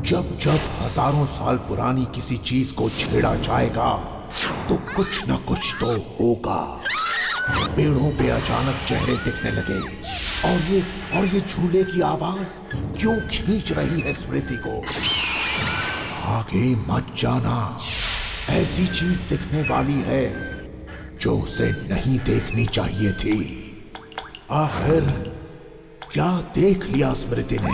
जब जब हजारों साल पुरानी किसी चीज को छेड़ा जाएगा तो कुछ न कुछ तो होगा। पेड़ों पे अचानक चेहरे दिखने लगे और ये झूले की आवाज क्यों खींच रही है स्मृति को। आगे मत जाना, ऐसी चीज दिखने वाली है जो उसे नहीं देखनी चाहिए थी। आखिर क्या देख लिया स्मृति ने?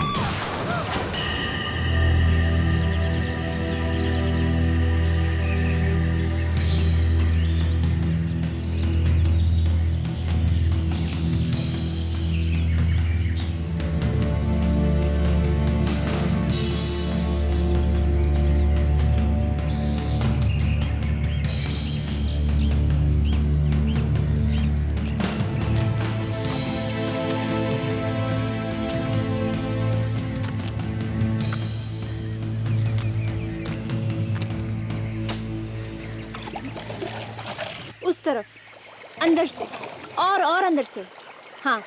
उस तरफ, अंदर से और अंदर से। हाँ,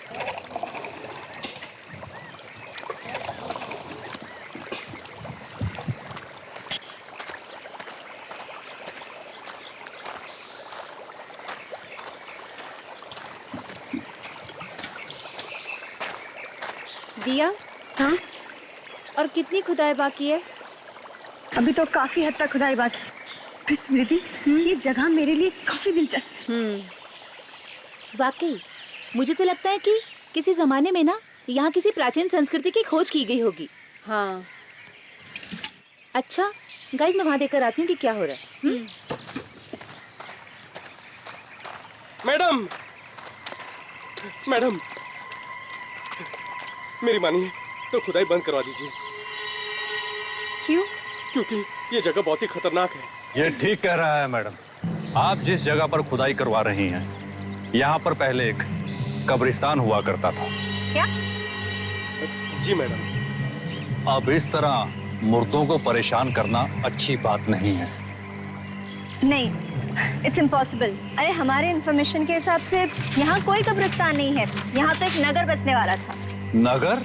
दिया। हाँ, और कितनी खुदाई बाकी है? अभी तो काफी हद तक खुदाई बाकी है। स्मृति, ये जगह मेरे लिए काफी दिलचस्प है। वाकई मुझे तो लगता है कि किसी जमाने में ना यहाँ किसी प्राचीन संस्कृति की खोज की गई होगी। हाँ। अच्छा गाइस, मैं वहाँ देखकर आती हूँ कि क्या हो रहा है। मैडम, मैडम, मेरी मानिए तो खुदाई बंद करवा दीजिए। क्यों? क्योंकि ये जगह बहुत ही खतरनाक है। ये ठीक कह रहा है मैडम। आप जिस जगह पर खुदाई करवा रही हैं, यहाँ पर पहले एक कब्रिस्तान हुआ करता था। क्या? जी मैडम। अब इस तरह मुर्दों को परेशान करना अच्छी बात नहीं है। नहीं, इट्स इम्पॉसिबल। अरे हमारे इंफॉर्मेशन के हिसाब से यहाँ कोई कब्रिस्तान नहीं है। यहाँ तो एक नगर बसने वाला था। नगर?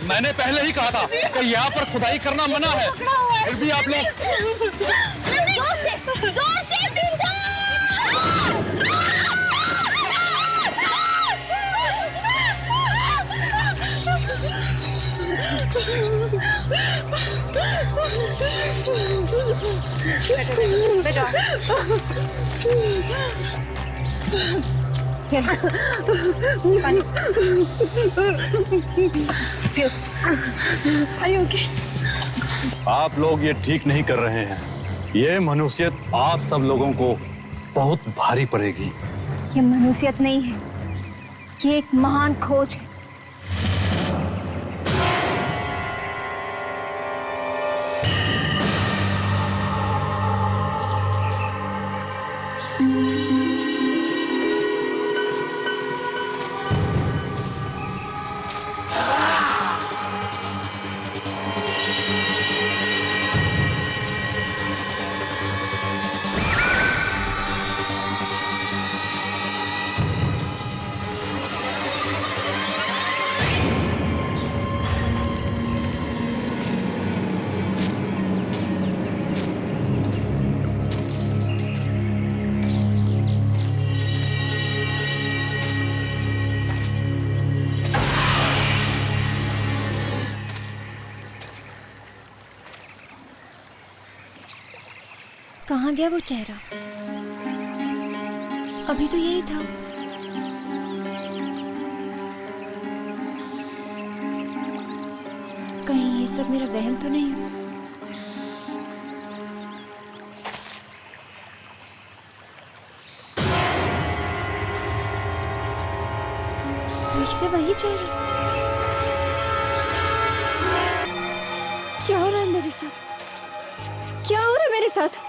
मैंने पहले ही कहा था कि यहाँ पर खुदाई करना मना है, फिर भी आप लोग। जोर से पीछे! बेटा, आप लोग ये ठीक नहीं कर रहे हैं। ये मनुष्यत आप सब लोगों को बहुत भारी पड़ेगी। ये मनुष्यत नहीं है, ये एक महान खोज है। कहाँ गया वो चेहरा? अभी तो यही था। कहीं ये सब मेरा वहम तो नहीं है? फिर से वही चेहरा। क्या हो रहा है मेरे साथ? क्या हो रहा है मेरे साथ?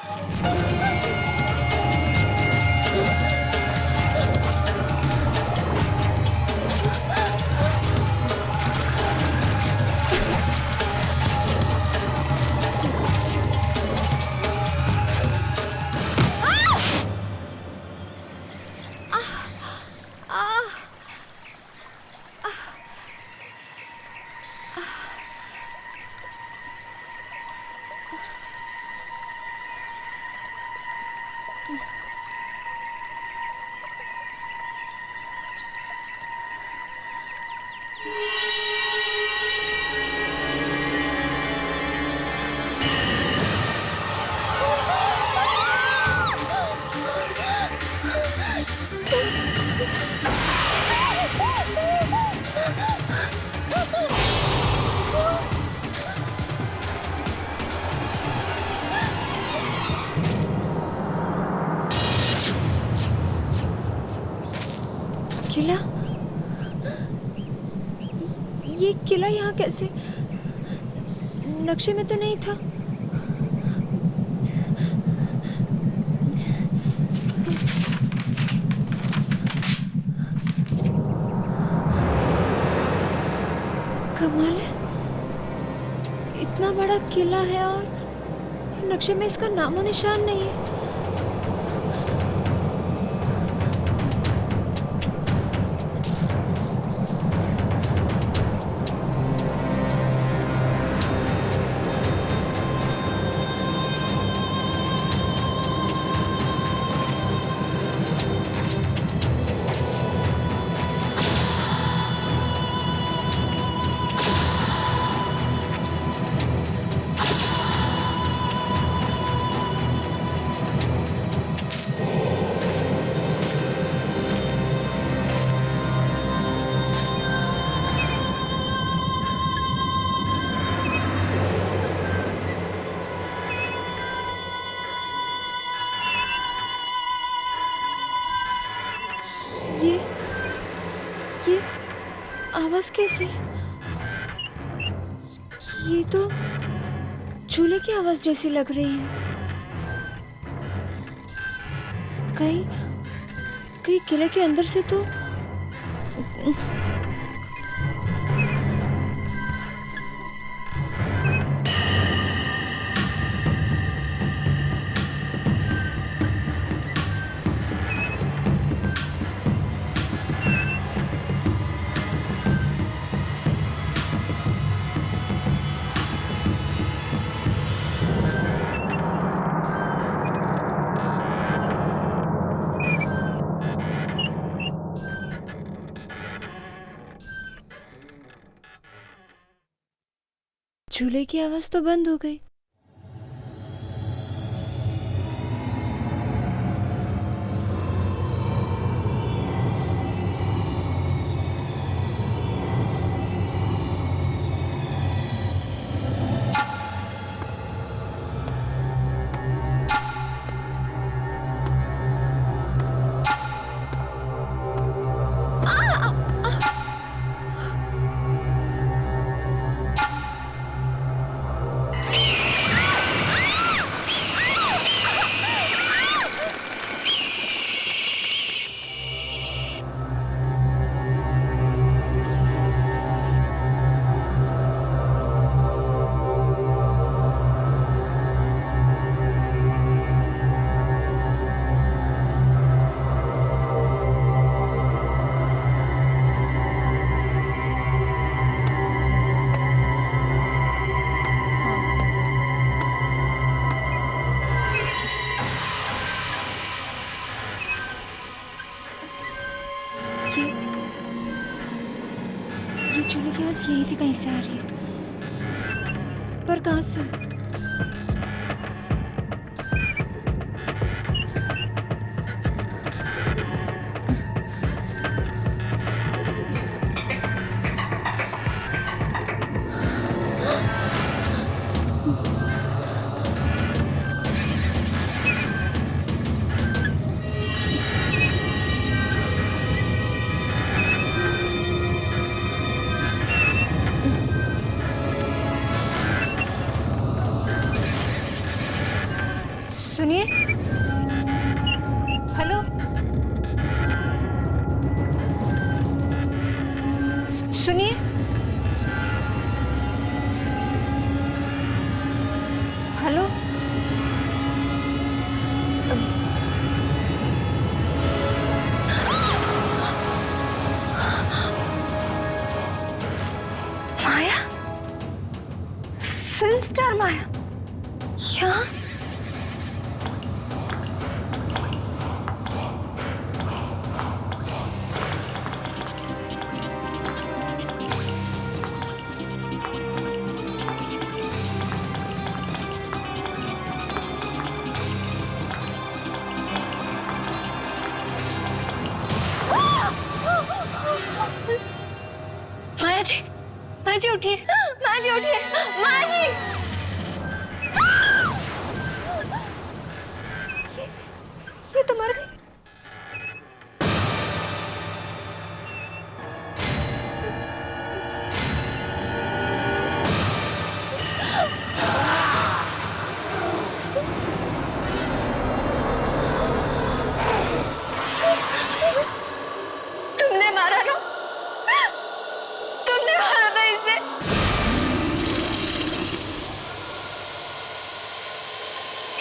किला यहाँ कैसे? नक्शे में तो नहीं था। कमाल है, इतना बड़ा किला है और नक्शे में इसका नामो निशान नहीं है। ये आवाज कैसी? ये तो झूले की आवाज जैसी लग रही है। कहीं किले के अंदर से तो झूले की आवाज तो बंद हो गई। ये झूले की आवाज यहीं से कहीं से आ रही है, पर कहाँ से? सुनिए, हेलो, सुनिए, हेलो, माया, फिल्म स्टार माया, यहाँ? माँ जी उठिए, माँ जी उठिए, माँ जी।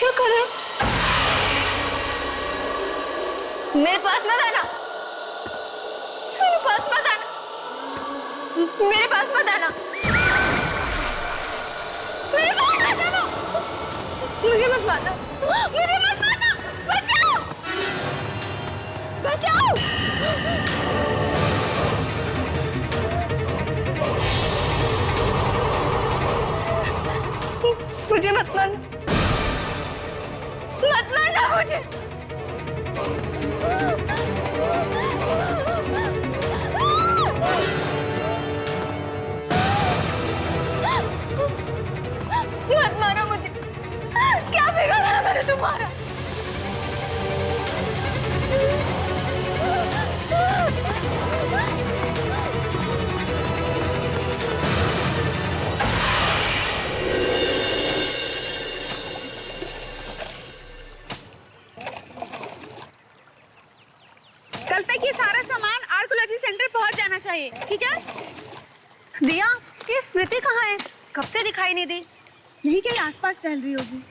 क्या कर रहे हो? मेरे पास मत आना, मेरे पास मत आना, मेरे पास मत आना, मेरे पास मत आना, मुझे मत मारना, मुझे मत मारना, बचाओ, बचाओ। मुझे मत मारना, मत मारना मुझे। मत मारो मुझे, क्या बिगड़ा है मैंने तुम्हारा? कल तक ये सारा सामान आर्कोलॉजी सेंटर पहुंच जाना चाहिए, ठीक है? दिया, ये स्मृति कहाँ है? कब से दिखाई नहीं दी? यही कहीं आसपास टहल रही होगी।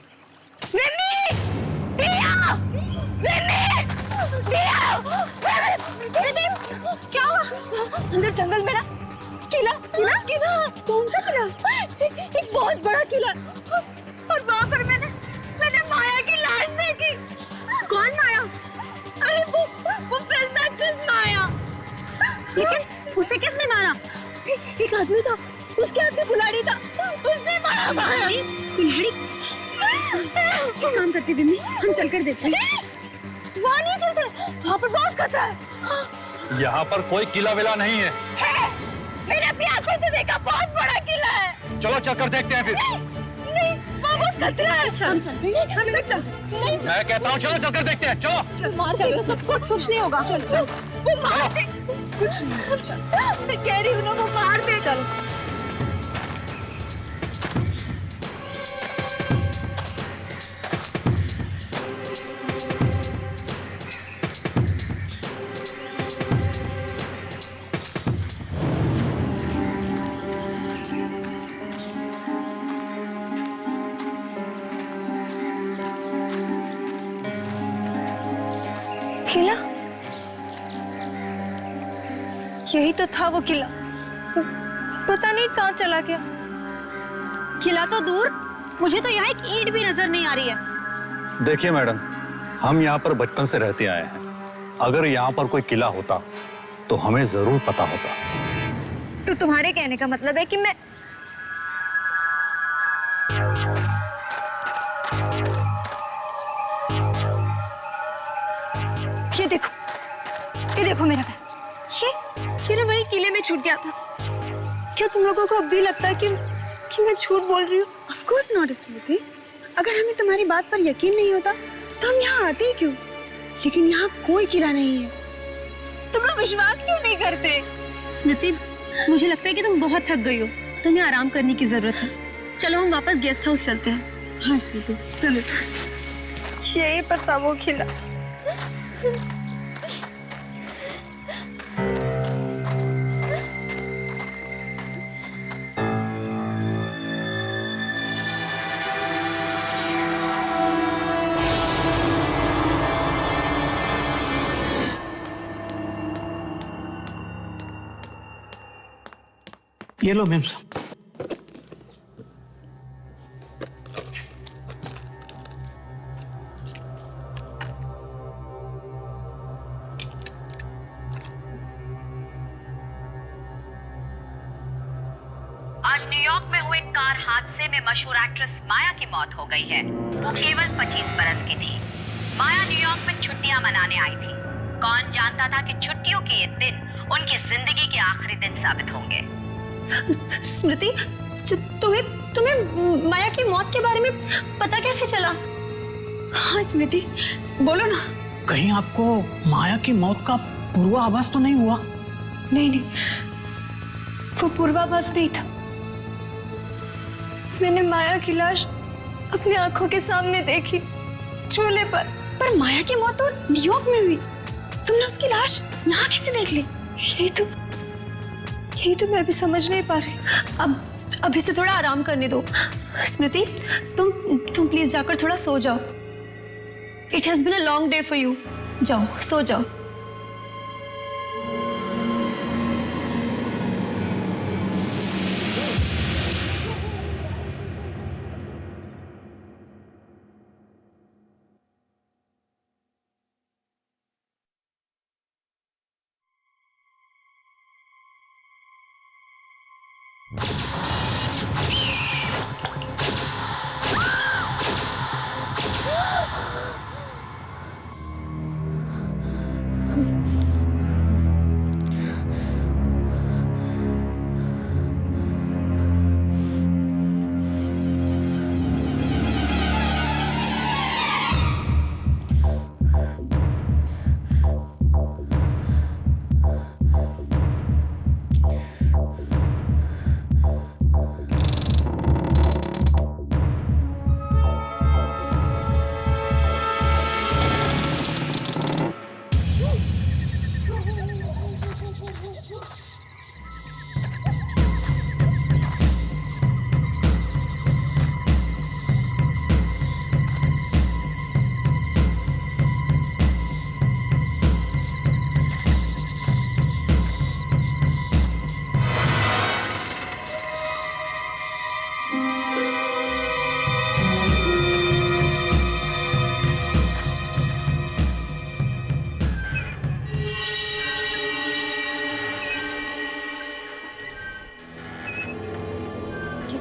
दिया! क्या हुआ? अंदर जंगल में ना किला, किला, किला। कौन सा किला? एक बहुत बड़ा किला, और वहाँ पर मैंने माया की लाश देखी। कौन माया? अरे वो फिल्म एक्ट्रेस माया। लेकिन उसे किसने मारा? एक आदमी था, उसके हाथ में कुल्हाड़ी था, उसने मारा माया। कुल्हाड़ी? क्या काम करती बिन्नी? हम चलकर देखते हैं। वहाँ नहीं चलते, वहाँ पर बहुत खतरा है। यहाँ पर कोई किला विला नहीं है। मैंने अपनी आंखों से देखा, बहुत बड़ा किला है। चलो चलकर देखते हैं फिर। नहीं, वहाँ बस खतरा है। अच्छा, हम चलते हैं, हम सब चलते हैं। नहीं, मैं कहता हूँ चलो चलकर देखते हैं, चलो। मार देगा सब कुछ नहीं होगा। चल चल, वो मार दे, कुछ नहीं। मैं कह रही हूँ ना, वो मार दे। चलो। किला, यही तो था वो किला, पता नहीं कहाँ चला गया। किला तो दूर, मुझे तो यहाँ एक ईंट भी नजर नहीं आ रही है। देखिए मैडम, हम यहाँ पर बचपन से रहते आए हैं। अगर यहाँ पर कोई किला होता तो हमें जरूर पता होता। तो तुम्हारे कहने का मतलब है कि मैं ये देखो मेरा पैर, ये ना वही किले में छूट गया था। क्या तुम लोगों को अब भी लगता है कि मैं झूठ बोल रही हूँ? Of course not, स्मृति। अगर हमें तुम्हारी बात पर यकीन नहीं होता तो हम यहाँ आते ही क्यों? लेकिन यहाँ कोई किला नहीं है। तुम लोग विश्वास क्यों नहीं करते? स्मृति, मुझे लगता है कि तुम बहुत थक गई हो, तुम्हें आराम करने की जरूरत है। चलो हम वापस गेस्ट हाउस चलते हैं। हाँ स्मृति, चलो स्मृति। यही पर था वो किला। ये लो मैम साहब। आज न्यूयॉर्क में हुए कार हादसे में मशहूर एक्ट्रेस माया की मौत हो गई है। वो केवल 25 बरस की थी। माया न्यूयॉर्क में छुट्टियां मनाने आई थी। कौन जानता था कि छुट्टियों के ये दिन उनकी जिंदगी के आखिरी दिन साबित होंगे। स्मृति, तुम्हें माया की मौत के बारे में पता कैसे चला? हाँ स्मृति, बोलो ना। कहीं आपको माया की मौत का पूर्वाभास तो नहीं हुआ? नहीं, वो पूर्वाभास नहीं था। मैंने माया की लाश अपनी आंखों के सामने देखी, चूल्हे पर। पर माया की मौत तो न्यूयॉर्क में हुई, तुमने उसकी लाश यहाँ कैसे देख ली? यही तो मैं भी समझ नहीं पा रही। अभी से थोड़ा आराम करने दो। स्मृति, तुम प्लीज जाकर थोड़ा सो जाओ। It has been a long day for you. जाओ, सो जाओ।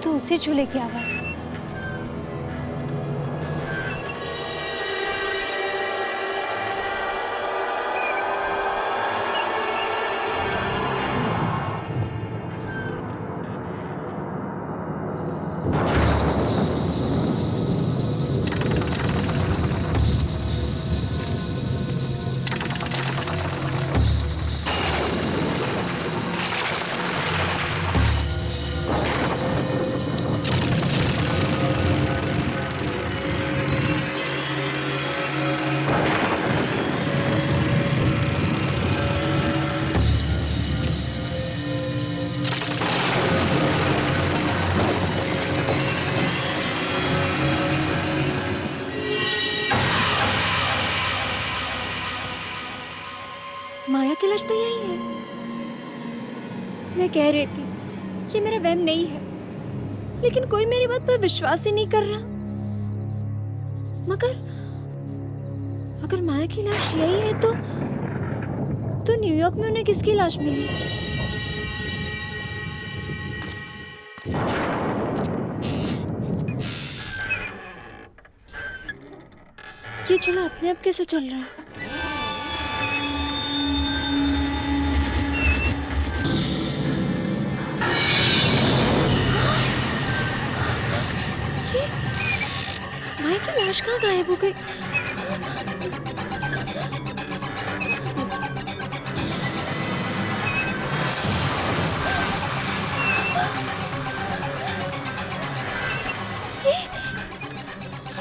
तो उसी झूले की आवाज है। माया की लाश तो यही है। मैं कह रही थी ये मेरा वहम नहीं है, लेकिन कोई मेरी बात पर विश्वास ही नहीं कर रहा। मगर अगर माया की लाश यही है तो न्यूयॉर्क में उन्हें किसकी लाश मिली? ये चूल्हा अपने आप कैसे चल रहा है? माया की लाश कहाँ गायब हो गई?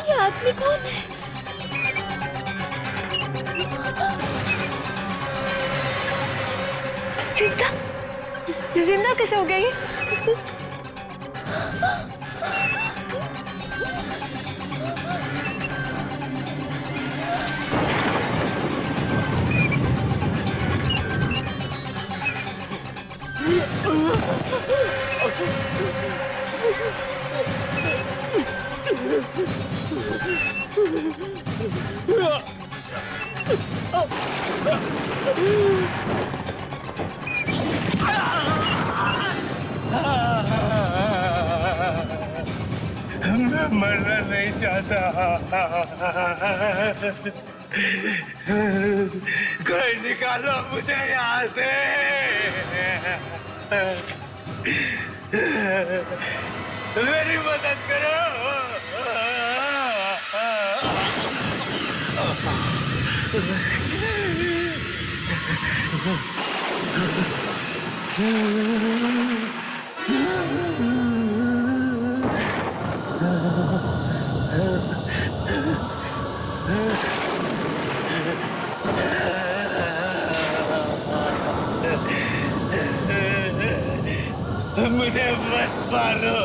ये आदमी कौन है? जिंदा जिंदा कैसे हो गया ये? मैं मरना नहीं चाहता। कोई निकालो मुझे यहाँ से। मेरी मदद करो। मुझे मत मारो,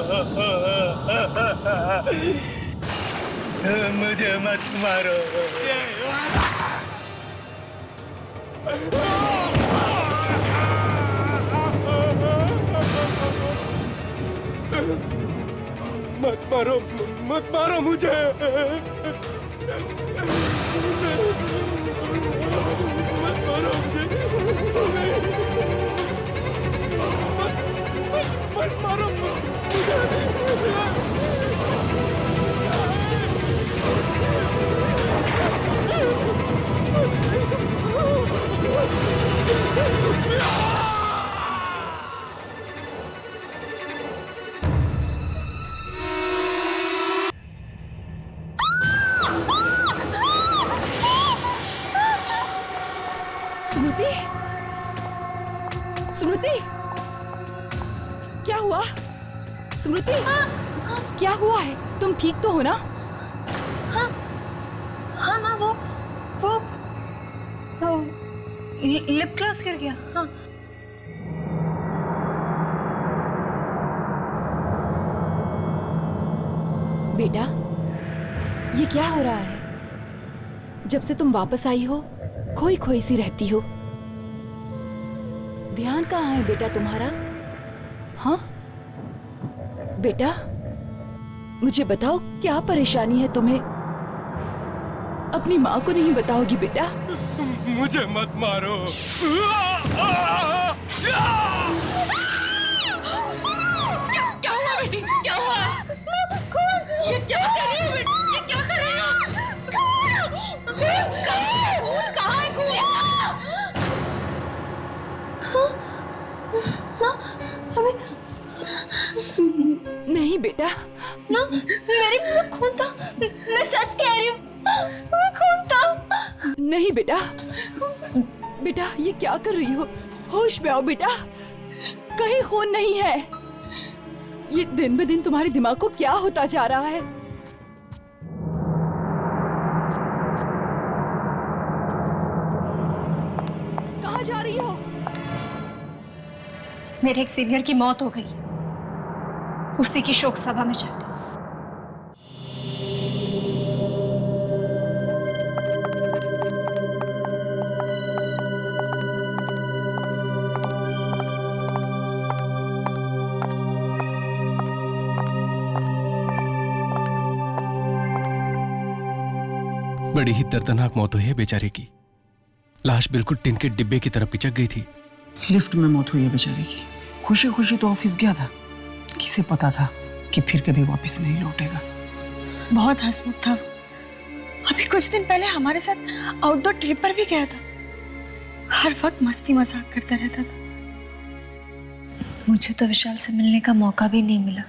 मुझे मत मारो। मत मारो, मत मारो मुझे। मत मारो मुझे। मत मारो मुझे। स्मृति, स्मृति, क्या हुआ? स्मृति, क्या हुआ है? तुम ठीक तो हो ना? हाँ माँ, वो लिप ग्लॉस गिर गया। हाँ बेटा, ये क्या हो रहा है? जब से तुम वापस आई हो, खोई खोई सी रहती हो। ध्यान कहाँ है बेटा तुम्हारा? हाँ बेटा, मुझे बताओ क्या परेशानी है तुम्हें? अपनी माँ को नहीं बताओगी बेटा? मुझे मत मारो। क्या हुआ बेटी? क्या हुआ? ये क्या कर रही हो बेटी? ये क्या कर रही हो? कहाँ है खून? नहीं बेटा, माँ, मेरे मुंह में खून था। मैं सच कह रही हूँ, मैं खून था। नहीं बेटा, बेटा ये क्या कर रही हो? होश में आओ बेटा, कहीं खून नहीं है। ये दिन ब दिन तुम्हारे दिमाग को क्या होता जा रहा है? कहाँ जा रही हो? मेरे एक सीनियर की मौत हो गई, उसी की शोक सभा में जा। बड़ी ही दर्दनाक मौत हुई है बेचारे की। लाश बिल्कुल टिन के डिब्बे की तरह पिचक गई थी। लिफ्ट में मौत हुई है बेचारे की। खुशी खुशी तो ऑफिस गया था, किसे पता था कि फिर कभी वापस नहीं लौटेगा। बहुत हंसमुख था वो। अभी कुछ दिन पहले हमारे साथ आउटडोर ट्रिप पर भी गया था। हर वक्त मस्ती मजाक करता रहता था। मुझे तो विशाल से मिलने का मौका भी नहीं मिला।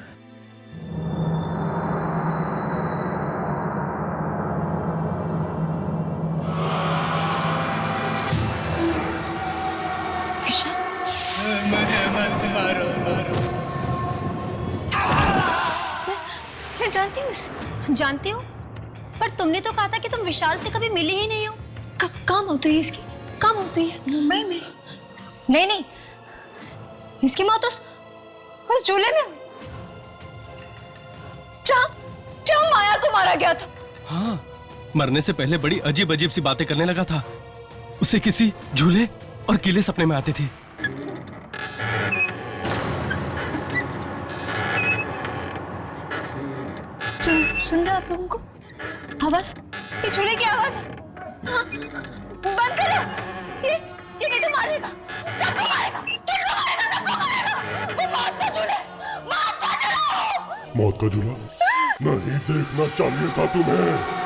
मुझे मत मारो। मैं जानती हूँ इसे। जानती हूँ, पर तुमने तो कहा था कि तुम विशाल से कभी मिली ही नहीं हो। काम होती है इसकी, काम होती है मुंबई में। नहीं, इसकी मौत उस झूले में हुई, जहाँ माया को मारा गया था। हाँ, मरने से पहले बड़ी अजीब अजीब सी बातें करने लगा था। उसे किसी झूले और किले सपने में आते थे। सुन रहे आप लोगों को आवाज? ये झूले की आवाज है। हाँ, बंद करो। ये नहीं तो मारेगा, सबको मारेगा, तुमको मारेगा, सबको मारेगा। वो मौत का झूले, मौत का झूला। मौत का झूला नहीं देखना चाहिए था तुम्हें।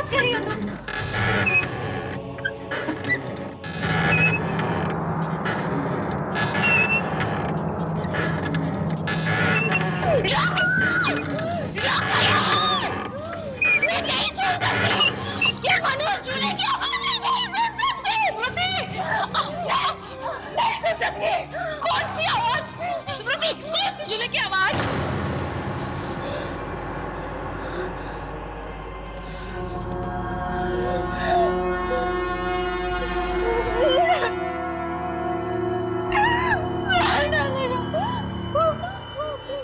बात कर रही हो तुम? मैं नहीं सुन सकती। ये मनुष्य चूल्हे की आवाज मैं नहीं सुन सकती। नहीं सुन सकती। कौन सी आवाज? स्मृति, कौन सी चूल्हे की आवाज?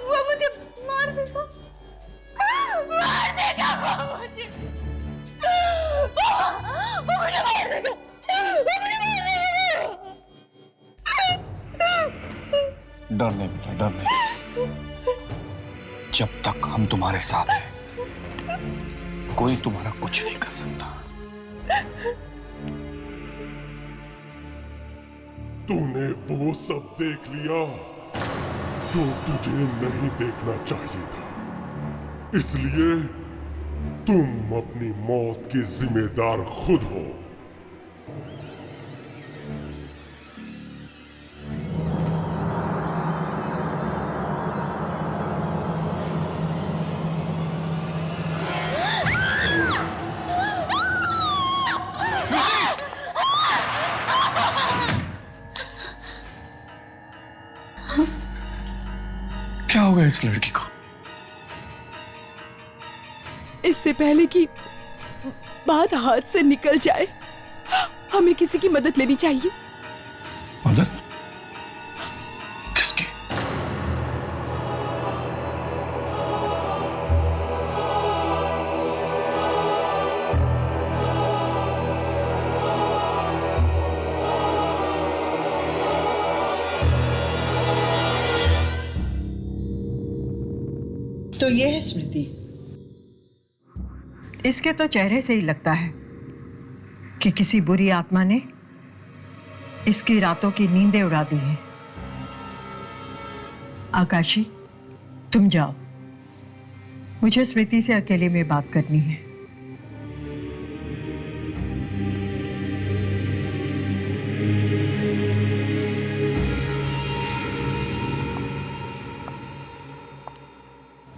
वो मुझे मार देगा। मार देगा वो मुझे। वो मुझे मार देगा। वो मुझे मार देगा। डर नहीं बेटा, डर नहीं। जब तक हम तुम्हारे साथ हैं, कोई तुम्हारा कुछ नहीं कर सकता। तूने वो सब देख लिया जो तुझे नहीं देखना चाहिए था। इसलिए तुम अपनी मौत की जिम्मेदार खुद हो। क्या हो गया इस लड़की को? इससे पहले कि बात हाथ से निकल जाए, हमें किसी की मदद लेनी चाहिए। मदद? किसकी? तो ये है स्मृति। इसके तो चेहरे से ही लगता है कि किसी बुरी आत्मा ने इसकी रातों की नींदें उड़ा दी हैं। आकाशी, तुम जाओ, मुझे स्मृति से अकेले में बात करनी है।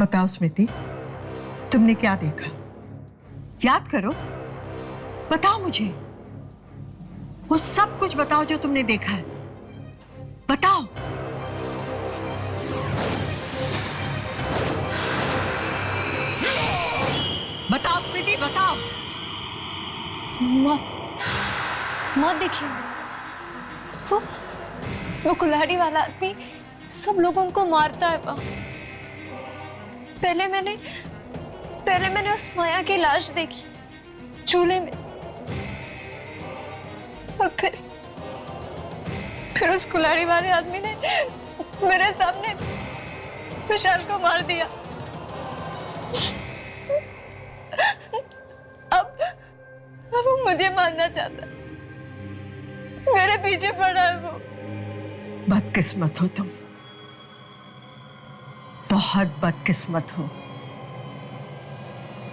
बताओ स्मृति, तुमने क्या देखा? याद करो, बताओ मुझे, वो सब कुछ बताओ जो तुमने देखा है। बताओ। बताओ स्मृति, बताओ। मौत, मौत देखिए। वो कुल्हाड़ी वाला आदमी सब लोगों को मारता है। पहले मैंने उस माया की लाश देखी चूल्हे में, और फिर उस कुल्हाड़ी वाले आदमी ने मेरे सामने विशाल को मार दिया। अब वो मुझे मारना चाहता, मेरे पीछे पड़ा है वो। बदकिस्मत हो तुम, बहुत बदकिस्मत हो,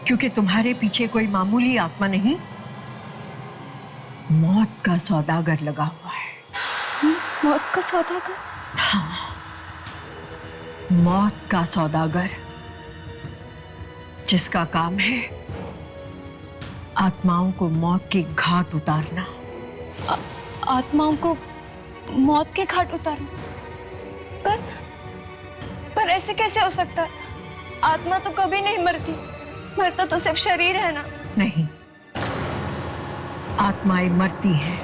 क्योंकि तुम्हारे पीछे कोई मामूली आत्मा नहीं, मौत का सौदागर लगा हुआ है। मौत का सौदागर? हाँ, मौत का सौदागर, जिसका काम है आत्माओं को मौत के घाट उतारना। आत्माओं को मौत के घाट उतारना? पर ऐसे कैसे हो सकता है? आत्मा तो कभी नहीं मरती, मरता तो सिर्फ शरीर है ना। नहीं, आत्माएं मरती हैं।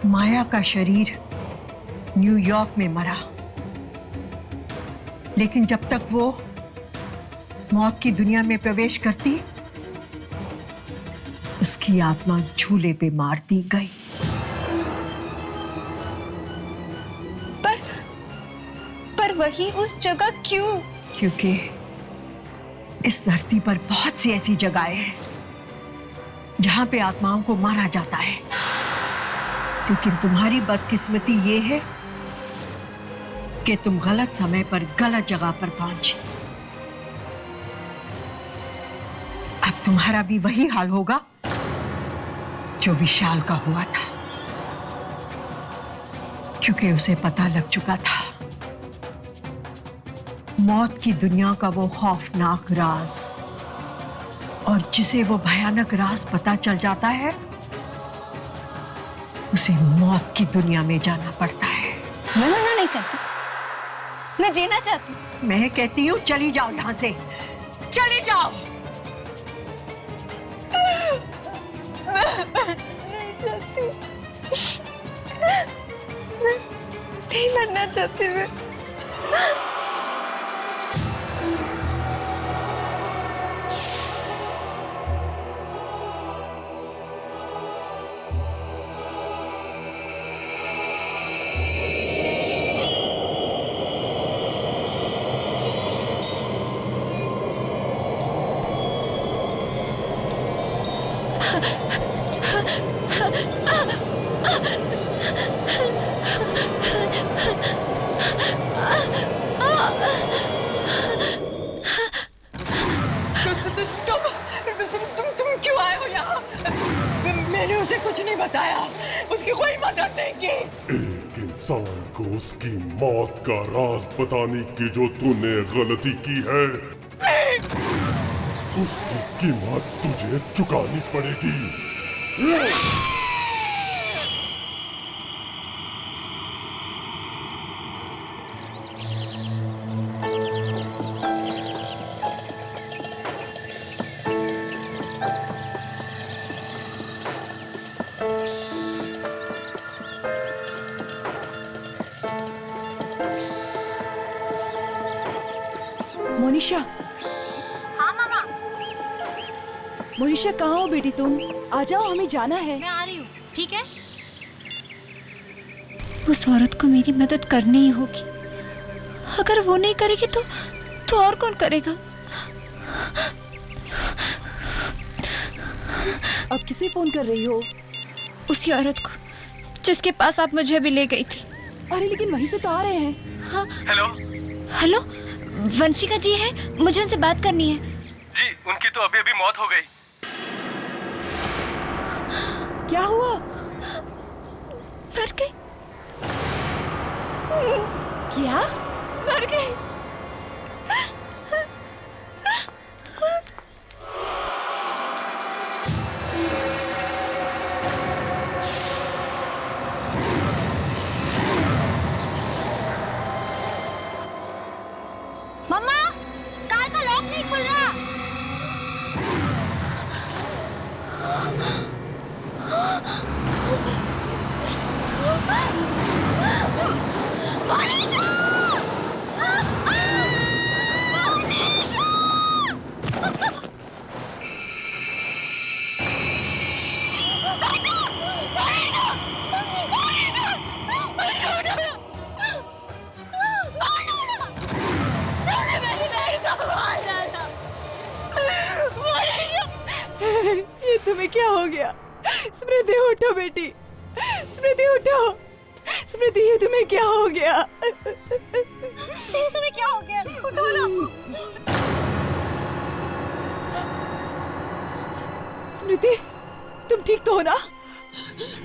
माया का शरीर न्यूयॉर्क में मरा, लेकिन जब तक वो मौत की दुनिया में प्रवेश करती, उसकी आत्मा झूले पे मार दी गई। पर वही उस जगह क्यों? क्योंकि इस धरती पर बहुत सी ऐसी जगहें हैं जहां पे आत्माओं को मारा जाता है, लेकिन तुम्हारी बदकिस्मती ये है कि तुम गलत समय पर गलत जगह पर पहुंची। अब तुम्हारा भी वही हाल होगा जो विशाल का हुआ था, क्योंकि उसे पता लग चुका था मौत की दुनिया का वो खौफनाक राज, और जिसे वो भयानक राज पता चल जाता है उसे मौत की दुनिया में जाना पड़ता है। मैं मरना नहीं चाहती, मैं जीना चाहती हूँ। मैं कहती हूँ चली जाओ यहां से, चली जाओ। नहीं चाहती, मैं नहीं मरना चाहती। मैं तुम क्यों आए हो यहाँ? मैंने उसे कुछ नहीं बताया, उसकी कोई मदद नहीं की। एक इंसान को उसकी मौत का राज बताने की जो तूने गलती की है, उसकी कीमत तुझे चुकानी पड़ेगी। मोनिशा, हाँ मामा। मोनिशा कहाँ हो बेटी तुम? आ जाओ, हमें जाना है। मैं आ रही हूँ, ठीक है? उस औरत को मेरी मदद करनी ही होगी। अगर वो नहीं करेगी तो और कौन करेगा? अब किसे फोन कर रही हो? उसी औरत को जिसके पास आप मुझे अभी ले गई थी। अरे लेकिन वहीं से तो आ रहे हैं। हाँ। हेलो हेलो, वंशिका जी है, मुझे उनसे बात करनी है। जी, उनकी तो अभी अभी मौत हो गई। क्या हुआ? मर गई। क्या? मर गई। मम्मा, कार का लॉक नहीं खुल रहा। ये तुम्हें क्या हो गया? स्मृति उठो बेटी, स्मृति उठो। स्मृति, ये तुम्हें क्या हो गया? तुम्हें क्या हो गया? उठो ना। स्मृति, तुम ठीक तो हो ना?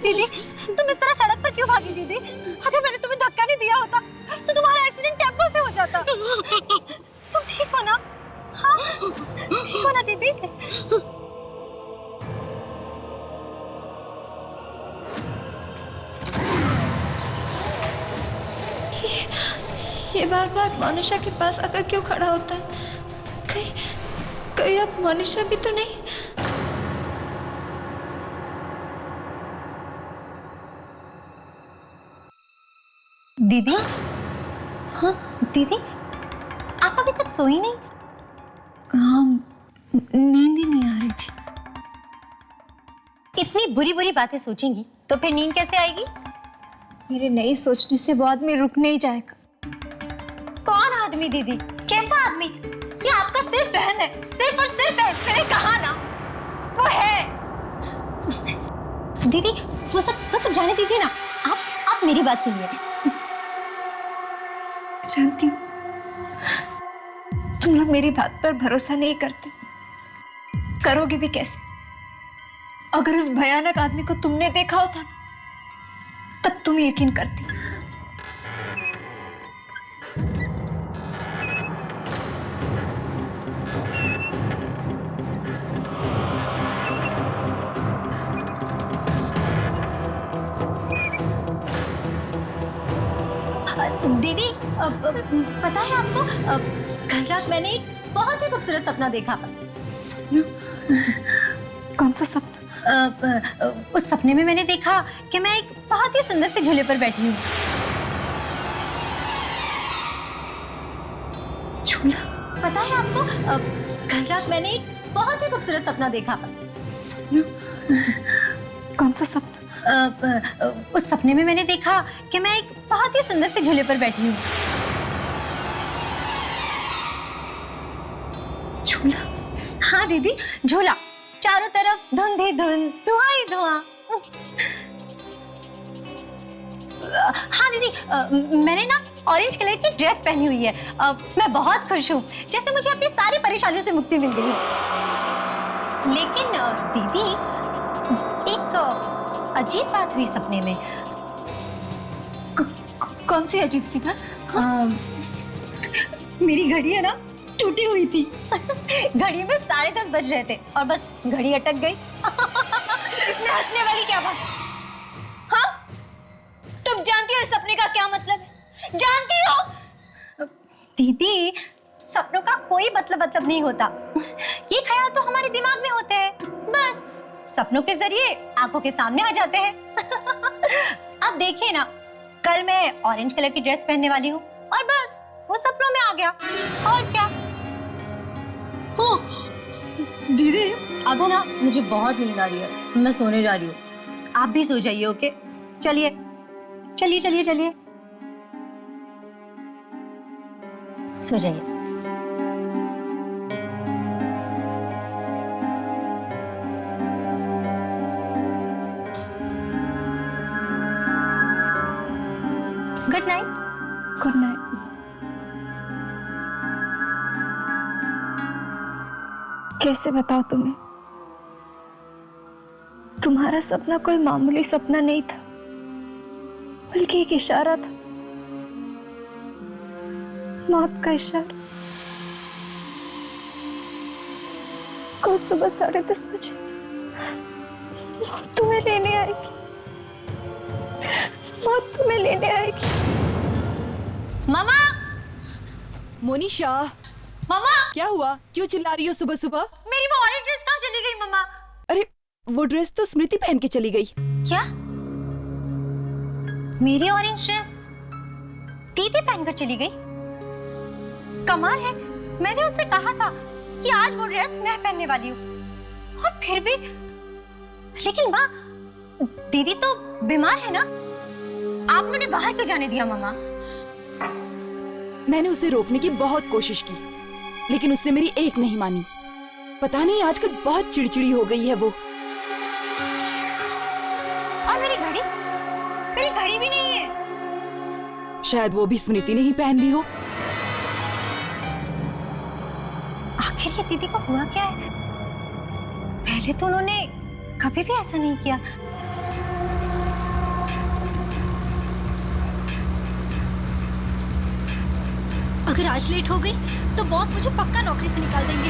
दीदी, तुम इस तरह सड़क पर क्यों भागी दीदी? अगर मैंने तुम्हें धक्का नहीं दिया होता तो तुम्हारा एक्सीडेंट टेम्पो से हो जाता। तुम ठीक हो ना? हाँ, ठीक हो ना दीदी? ये बार बार मोनिशा के पास आकर क्यों खड़ा होता है? कहीं अब मोनिशा भी तो नहीं? दीदी? हाँ दीदी, आप अभी तक सोई नहीं? हाँ, नींद ही नहीं आ रही थी। इतनी बुरी बुरी बातें सोचेंगी तो फिर नींद कैसे आएगी? मेरे नहीं सोचने से वो आदमी रुक नहीं जाएगा। कौन आदमी दीदी? कैसा आदमी? ये आपका सिर्फ वहम है, सिर्फ और सिर्फ है। मैंने कहा ना, वो है। दीदी, वो सब जाने दीजिए ना। आप मेरी बात सुनिए। जानती हूँ तुम लोग मेरी बात पर भरोसा नहीं करते, करोगे भी कैसे? अगर उस भयानक आदमी को तुमने देखा होता तब तुम यकीन करती। दीदी पता है आपको, कल रात मैंने एक बहुत ही खूबसूरत सपना देखा। कौन सा सपना? उस सपने में मैंने देखा कि मैं एक बहुत ही सुंदर से झूले पर बैठी हूँ। झूला? पता है आपको, कल रात मैंने एक बहुत ही खूबसूरत सपना देखा। कौन सा सपना? उस सपने में मैंने देखा कि मैं एक बहुत ही सुंदर से झूले पर बैठी हूँ। झूला? हाँ दीदी, झूला। चारों तरफ धुंध ही धुंध, धुआं ही धुआं। हाँ दीदी, मैंने ना ऑरेंज कलर की ड्रेस पहनी हुई है। मैं बहुत खुश हूँ, जैसे मुझे अपनी सारी परेशानियों से मुक्ति मिल गई। लेकिन दीदी, एक अजीब बात हुई सपने में। कौन सी अजीब सी बात? मेरी घड़ी है ना, टूटी हुई थी। घड़ी में 10:30 बज रहे थे और बस घड़ी अटक गई। इसमें हंसने वाली क्या बात? हाँ, तुम जानती हो इस सपने का क्या मतलब है? जानती हो? दीदी, सपनों का कोई मतलब नहीं होता। ये ख्याल तो हमारे दिमाग में होते हैं, बस सपनों के जरिए आंखों के सामने आ जाते हैं। अब देखिए ना, कल मैं ऑरेंज कलर की ड्रेस पहनने वाली हूँ और बस वो सपनों में आ गया। और क्या? दीदी, अब है ना, मुझे बहुत नींद आ रही है, मैं सोने जा रही हूँ। आप भी सो जाइए, ओके? चलिए चलिए चलिए चलिए, सो जाइए। Good night. Good night. कैसे बताओ तुम्हें? तुम्हारा सपना कोई मामूली सपना नहीं था, बल्कि एक इशारा था, मौत का इशारा। कल सुबह 10:30 बजे मौत तुम्हें लेने आएगी। मौत तुम्हें लेने आएगी। मामा! मोनिशा, मामा! क्या हुआ? क्यों चिल्ला रही हो सुबह सुबह? मेरी वो ऑरेंज ड्रेस कहाँ चली गई मामा? अरे, वो ड्रेस तो स्मृति पहन के चली गई। क्या? मेरी ऑरेंज ड्रेस दीदी पहनकर चली गई? कमाल है, मैंने उनसे कहा था कि आज वो ड्रेस मैं पहनने वाली हूँ, और फिर भी। लेकिन माँ, दीदी तो बीमार है ना, आपने उन्हें बाहर क्यों जाने दिया मामा? मैंने उसे रोकने की बहुत कोशिश की, लेकिन उसने मेरी एक नहीं मानी। पता नहीं आजकल बहुत चिड़चिड़ी हो गई है वो। और मेरी घड़ी भी नहीं है। शायद वो भी स्मृति ने ही पहन ली हो। आखिर ये दीदी को हुआ क्या है? पहले तो उन्होंने कभी भी ऐसा नहीं किया। अगर आज लेट हो गई तो बॉस मुझे पक्का नौकरी से निकाल देंगे।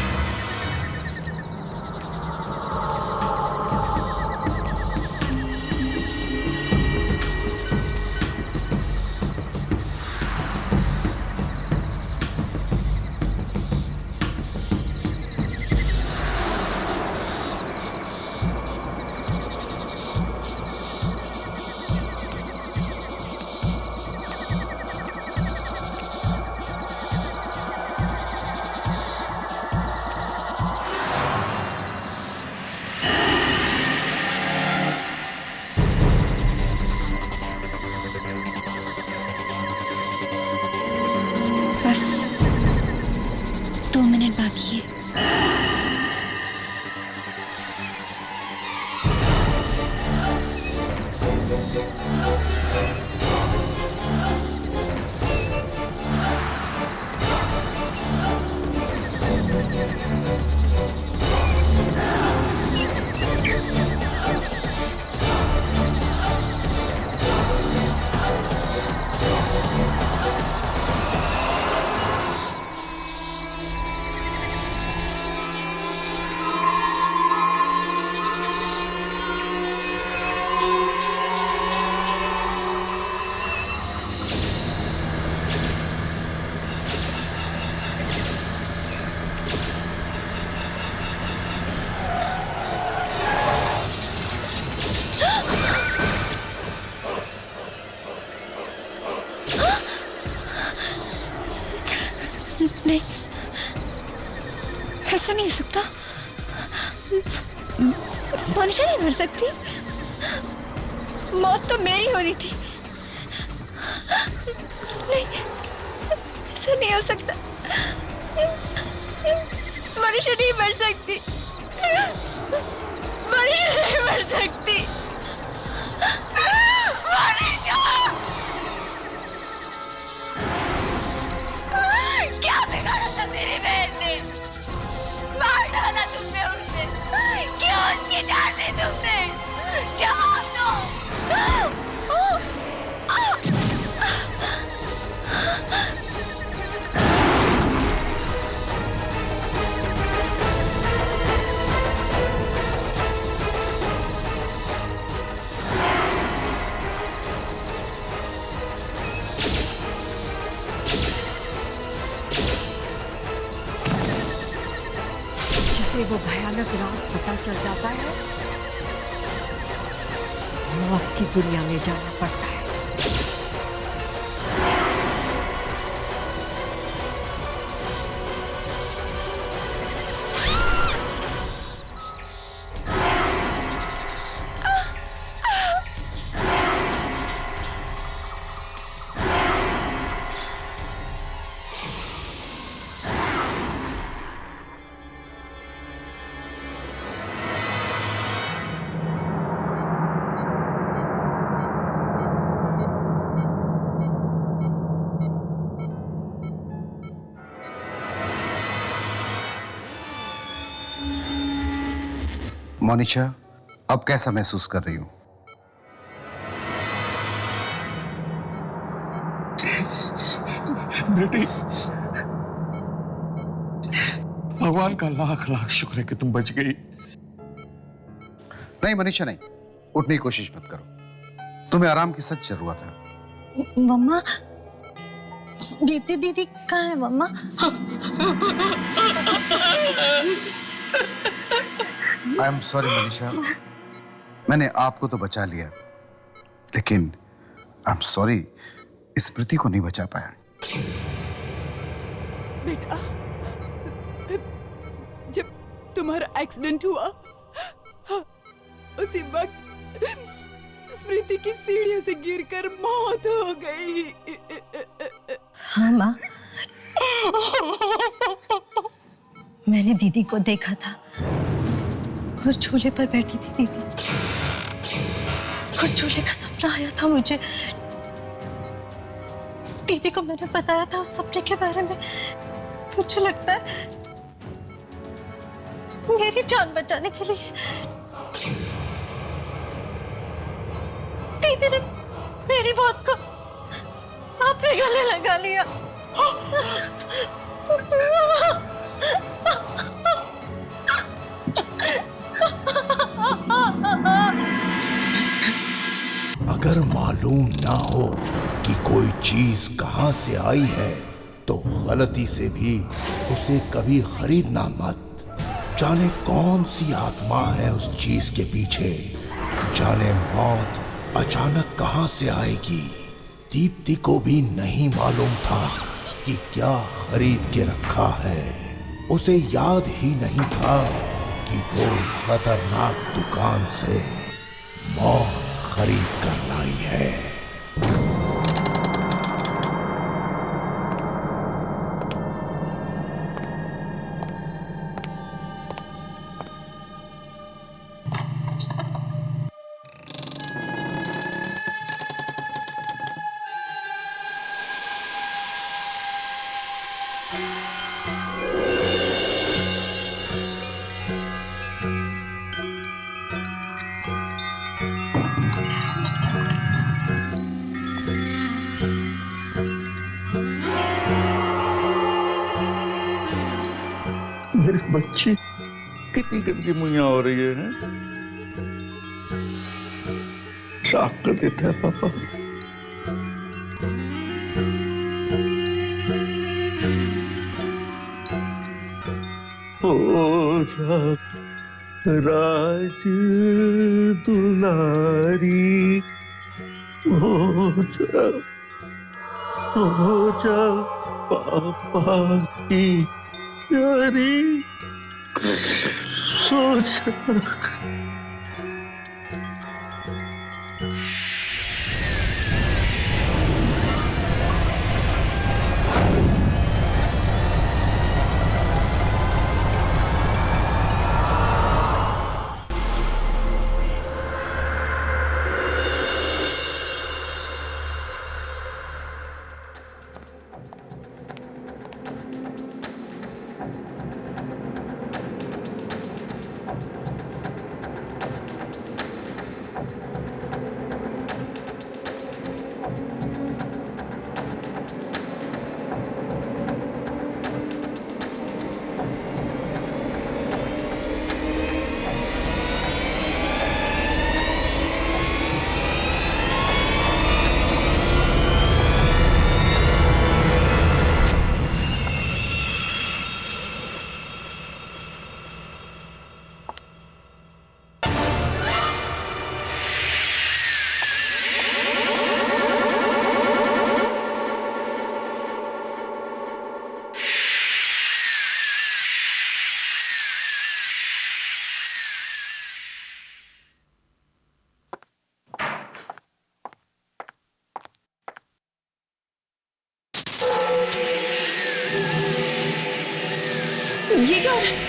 ऐसा नहीं हो सकता। मनुष्य नहीं मर सकती। मौत तो मेरी हो रही थी। नहीं, ऐसा नहीं हो सकता। मनुष्य नहीं मर सकती। मनुष्य नहीं मर सकती। मनुष्य! क्या बिगाड़ा था मेरी बहन ने? मार डाला तुमने उसे। क्यों उसकी जान दी तुमने? जवाब दो। जिसे वो भयानक राज पता चल जाता है, मौत की दुनिया में जाना पड़ता है। मोनिशा, अब कैसा महसूस कर रही हूं? बेटी, भगवान का लाख लाख शुक्र है कि तुम बच गई। नहीं मनीषा, नहीं, उठने की कोशिश मत करो। तुम्हें आराम की सच जरूरत है। मम्मा, स्मृति दीदी कहाँ है मम्मा? आई एम सॉरी मनीषा, मैंने आपको तो बचा लिया, लेकिन आई एम सॉरी, स्मृति को नहीं बचा पाया। बेटा, जब तुम्हारा एक्सीडेंट हुआ, उसी वक्त स्मृति की सीढ़ियों से गिरकर मौत हो गई। हाँ माँ, मैंने दीदी को देखा था। उस झूले पर बैठी थी दीदी। उस झूले का सपना आया था मुझे। दीदी को मैंने बताया था उस सपने के बारे में। मुझे लगता है मेरी जान बचाने के लिए दीदी ने मेरी बात को अपने गले लगा लिया। अगर मालूम ना हो कि कोई चीज कहां से आई है तो गलती से भी उसे कभी खरीदना मत। जाने कौन सी आत्मा है उस चीज के पीछे, जाने मौत अचानक कहां से आएगी। दीप्ति को भी नहीं मालूम था कि क्या खरीद के रखा है। उसे याद ही नहीं था कि वो खतरनाक दुकान से मौत खरीद कर लाई है। मेरी बच्ची कितनी गंदी मुइया हो रही है। साफ कर देता है पापा। ओ राज दुलारी हो जा पापा की प्यारी सोच ये क्या हो रहा है?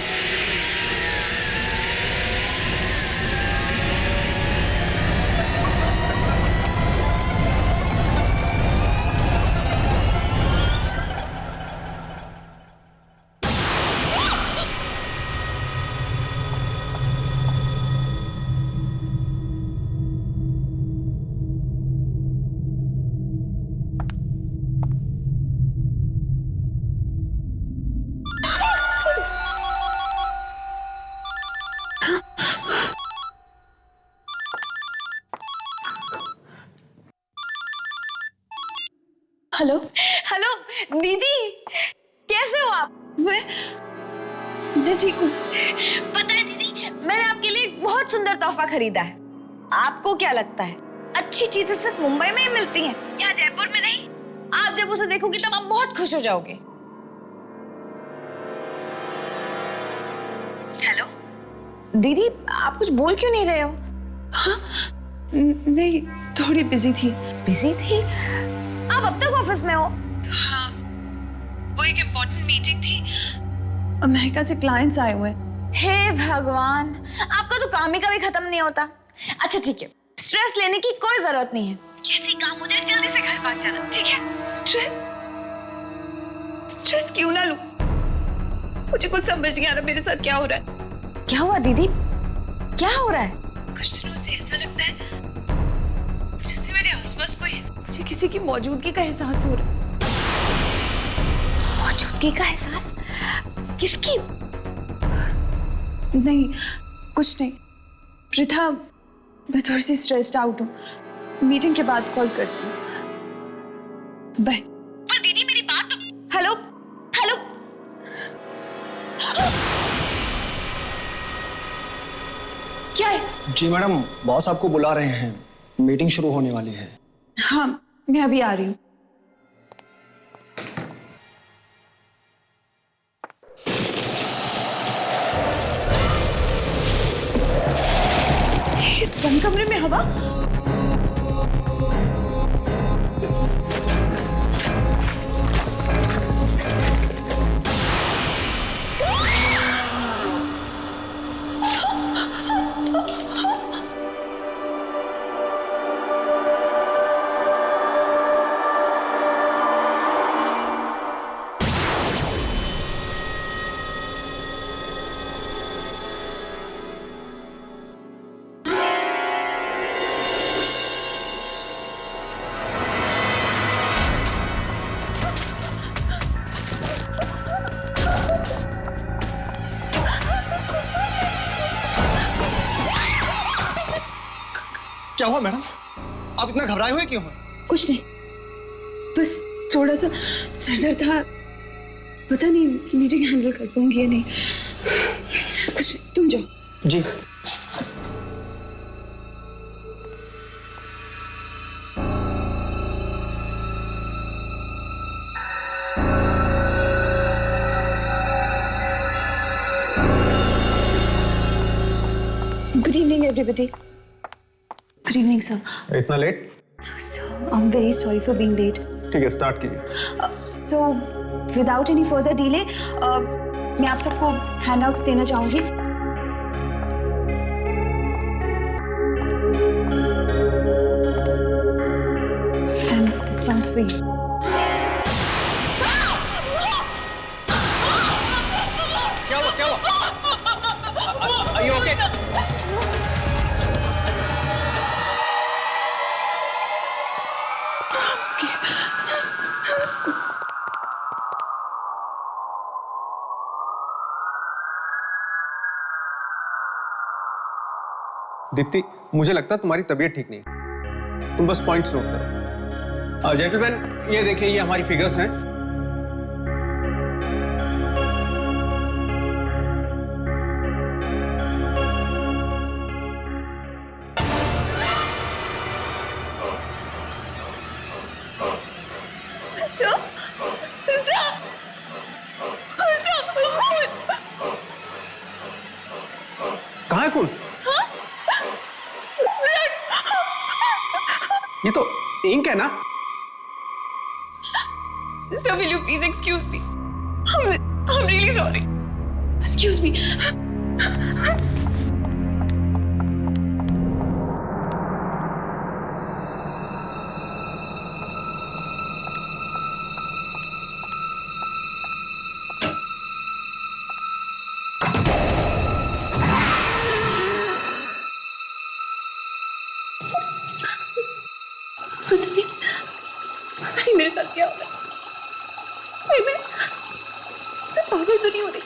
हेलो हेलो दीदी, कैसे हो आप? मैं ठीक हूँ। पता है दीदी, मैंने आपके लिए एक बहुत सुंदर तोहफा खरीदा है। आपको क्या लगता है अच्छी चीजें सिर्फ मुंबई में ही मिलती हैं, यहाँ जयपुर में नहीं? आप जब उसे देखोगी तब आप बहुत खुश हो जाओगे। हेलो दीदी, आप कुछ बोल क्यों नहीं रहे हो? हाँ, नहीं, थोड़ी बिजी थी। बिजी थी? आप अब तक ऑफिस में हो? हाँ, वो एक इम्पोर्टेंट मीटिंग थी, अमेरिका से क्लाइंट्स आए हुए। हे भगवान, आपका तो काम ही कभी खत्म नहीं होता। अच्छा ठीक है, स्ट्रेस लेने की कोई जरूरत नहीं है। जैसे ही काम हो जाए जल्दी से घर भाग जाना, ठीक है? स्ट्रेस क्यों ना लूं? मुझे कुछ समझ नहीं आ रहा मेरे साथ क्या हो रहा है। क्या हुआ दीदी, क्या हो रहा है? कुछ दिनों से ऐसा लगता है जैसे मेरे आसपास कोई है। मुझे किसी की मौजूदगी का एहसास हो रहा है। मौजूदगी का एहसास? किसकी? नहीं, कुछ नहीं। प्रिथा, मैं थोड़ी सी स्ट्रेस्ड आउट हूँ। मीटिंग के बाद कॉल करती हूँ। बाय। पर दीदी मेरी बात तो... हेलो हेलो। क्या है? जी मैडम, बॉस आपको बुला रहे हैं, मीटिंग शुरू होने वाली है। हाँ, मैं अभी आ रही हूँ। इस बंद कमरे में हवा? क्या हुआ मैडम, आप इतना घबराए हुए क्यों हैं? कुछ नहीं, बस थोड़ा सा सरदर्द था। पता नहीं मीटिंग हैंडल कर पाऊंगी या नहीं। कुछ, तुम जाओ। जी। Good evening, everybody. Good evening, sir. इतना late? Sir, I'm very sorry for being late. ठीक है, स्टार्ट कीजिए। So, without any further delay, मैं आप सबको हैंडआउट्स देना चाहूंगी। And this one's for you. क्या हुआ? Are you okay? दीप्ति, मुझे लगता है तुम्हारी तबीयत ठीक नहीं। तुम बस पॉइंट्स नोट करो। जेंटलमैन, ये देखिए, ये हमारी फिगर्स हैं। कहाँ है खून? ये तो इंक है ना? Sir, will you please excuse me? I'm really sorry. Excuse me. मेरे साथ क्या हो रहा है? मैं पागल तो नहीं हो रही?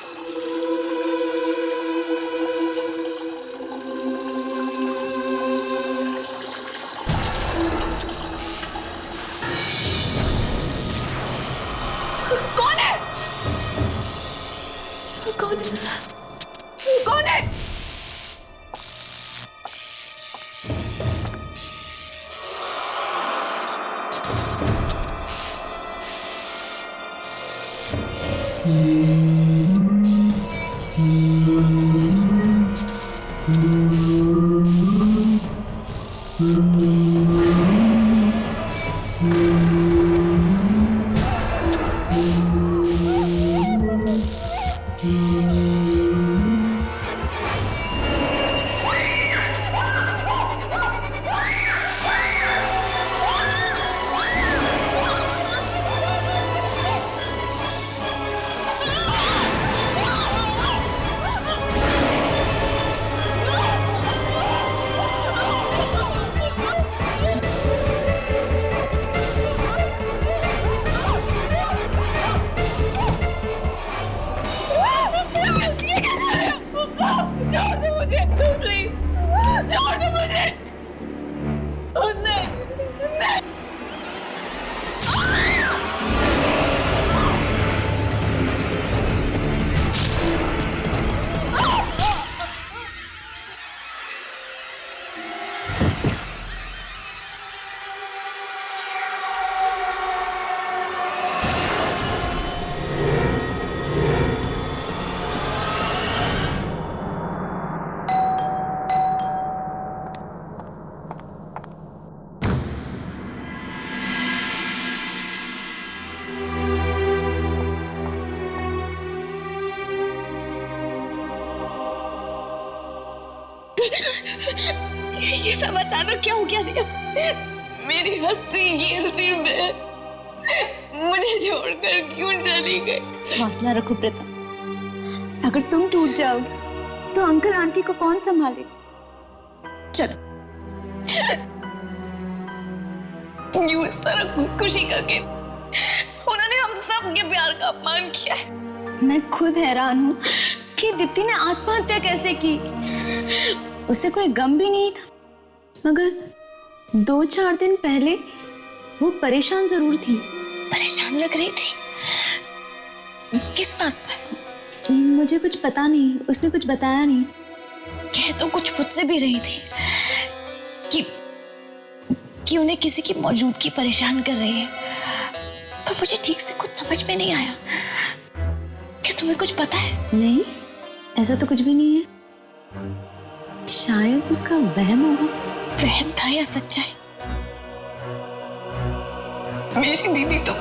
कौन है? कौन है? कौन है? ये सब अचानक क्या हो गया रिया? मेरी हंसती खेलती बहन मुझे छोड़कर क्यों चली गई? हौसला रखो प्रीता, अगर तुम टूट जाओगे तो अंकल आंटी को कौन संभालेगा? चलो। यूं इस तरह खुदकुशी करके उन्होंने हम सब के प्यार का अपमान किया है। मैं खुद हैरान हूँ कि दीप्ति ने आत्महत्या कैसे की। उसे कोई गम भी नहीं था, मगर 2-4 दिन पहले वो परेशान जरूर थी। परेशान लग रही थी? किस बात पर? मुझे कुछ पता नहीं, उसने कुछ बताया नहीं। कह तो कुछ मुझसे भी रही थी कि उन्हें किसी की मौजूदगी परेशान कर रही है, पर मुझे ठीक से कुछ समझ में नहीं आया। क्या तुम्हें कुछ पता है? नहीं, ऐसा तो कुछ भी नहीं है। शायद उसका वहम होगा। वहम था या सच्चाई? मेरी दीदी तो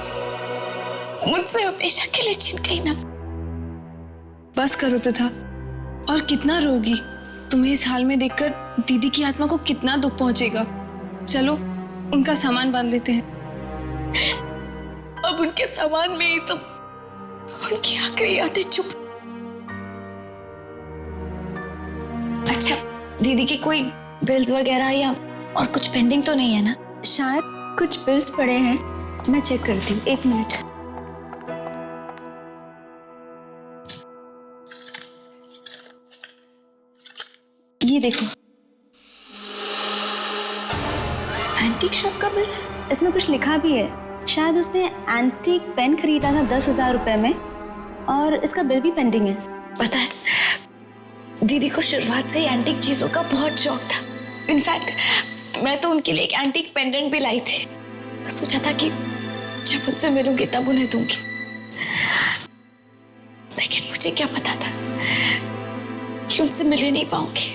मुझसे हमेशा के लिए छिन गई ना। बस करो प्रथा, और कितना रोगी? तुम्हें इस हाल में देखकर दीदी की आत्मा को कितना दुख पहुंचेगा। चलो उनका सामान बांध लेते हैं। अब उनके सामान में ही तो उनकी आखिरी यादें चुप। अच्छा, दीदी की कोई बिल्स वगैरह या और कुछ पेंडिंग तो नहीं है ना? शायद कुछ बिल्स पड़े हैं, मैं चेक करती हूँ, 1 मिनट। ये देखो, एंटीक शॉप का बिल। इसमें कुछ लिखा भी है, शायद उसने एंटीक पेन खरीदा था 10,000 रुपए में, और इसका बिल भी पेंडिंग है। पता है, दीदी को शुरुआत से ही एंटीक चीजों का बहुत शौक था। इनफैक्ट मैं तो उनके लिए एक एंटीक पेंडेंट भी लाई थी। सोचा था कि जब उनसे मिलूंगी तब उन्हें दूंगी, लेकिन मुझे क्या पता था कि उनसे मिल ही नहीं पाऊंगी।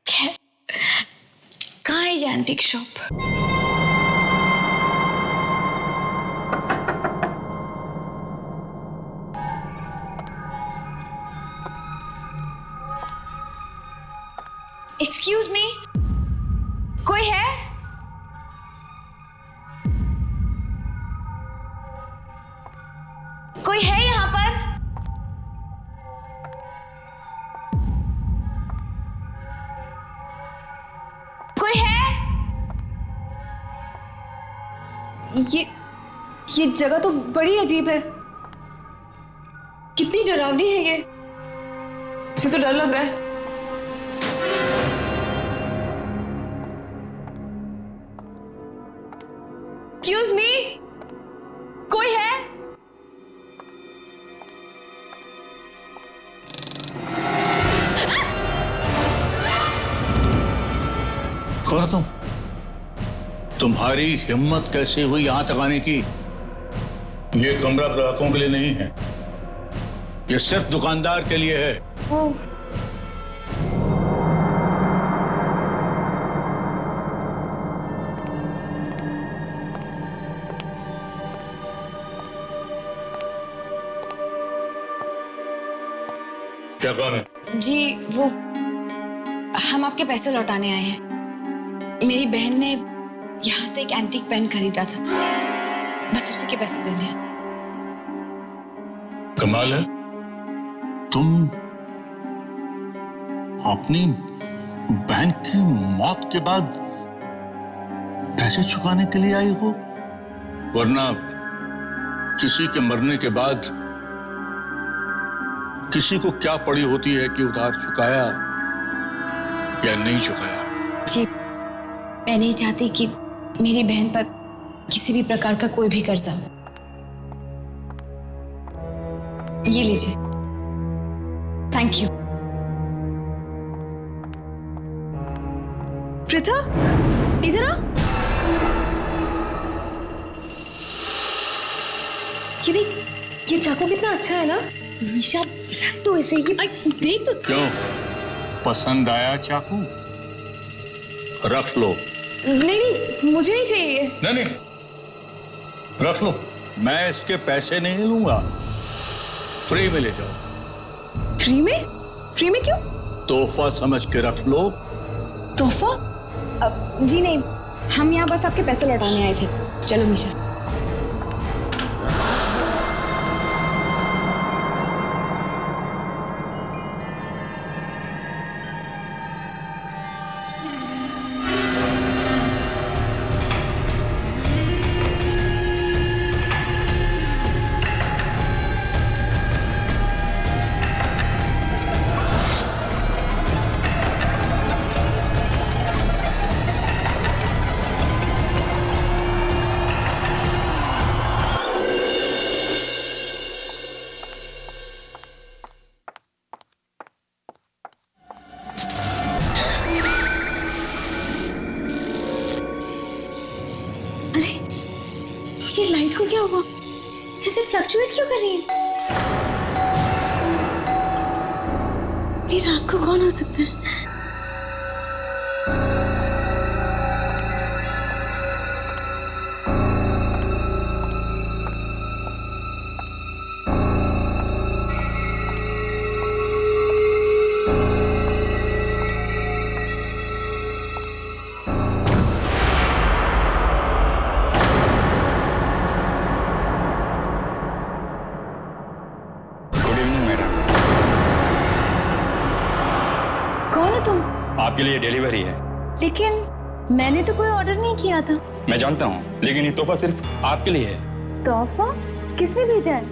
खैर, कहाँ है ये एंटीक शॉप? एक्सक्यूज मी, कोई है? कोई है यहाँ पर? कोई है? ये जगह तो बड़ी अजीब है। कितनी डरावनी है ये, मुझे तो डर लग रहा है। Excuse me, कोई है? कौन तुम्हारी हिम्मत कैसे हुई यहां तक आने की? ये कमरा ग्राहकों के लिए नहीं है, ये सिर्फ दुकानदार के लिए है। क्या काम है? जी वो, हम आपके पैसे लौटाने आए हैं। मेरी बहन ने यहाँ से एक एंटीक पेन खरीदा था, बस उसी के पैसे देने हैं। कमाल है, तुम अपनी बहन की मौत के बाद पैसे चुकाने के लिए आई हो, वरना किसी के मरने के बाद किसी को क्या पड़ी होती है कि उधार चुकाया या नहीं चुकाया। जी, मैं नहीं चाहती कि मेरी बहन पर किसी भी प्रकार का कोई भी कर्जा हो। ये लीजिए, थैंक यू। प्रथा, इधर आ। ये देख, ये चाकू कितना अच्छा है ना? निशा, रख तो ऐसे ही, देख तो। क्यों, पसंद आया चाकू? रख लो। नहीं, मुझे नहीं चाहिए। नहीं, रख लो, मैं इसके पैसे नहीं लूंगा, फ्री में ले जाओ। फ्री में? फ्री में क्यों? तोहफा समझ के रख लो। तोहफा? जी नहीं, हम यहाँ बस आपके पैसे लौटाने आए थे। चलो निशा। ये लाइट को क्या हुआ? ऐसे फ्लक्चुएट क्यों कर रही है? इतनी रात को कौन हो सकता है? कौन है तुम? आपके लिए डिलीवरी है। लेकिन मैंने तो कोई ऑर्डर नहीं किया था। मैं जानता हूँ, लेकिन ये तोहफा सिर्फ आपके लिए है। तोहफा? किसने भेजा है?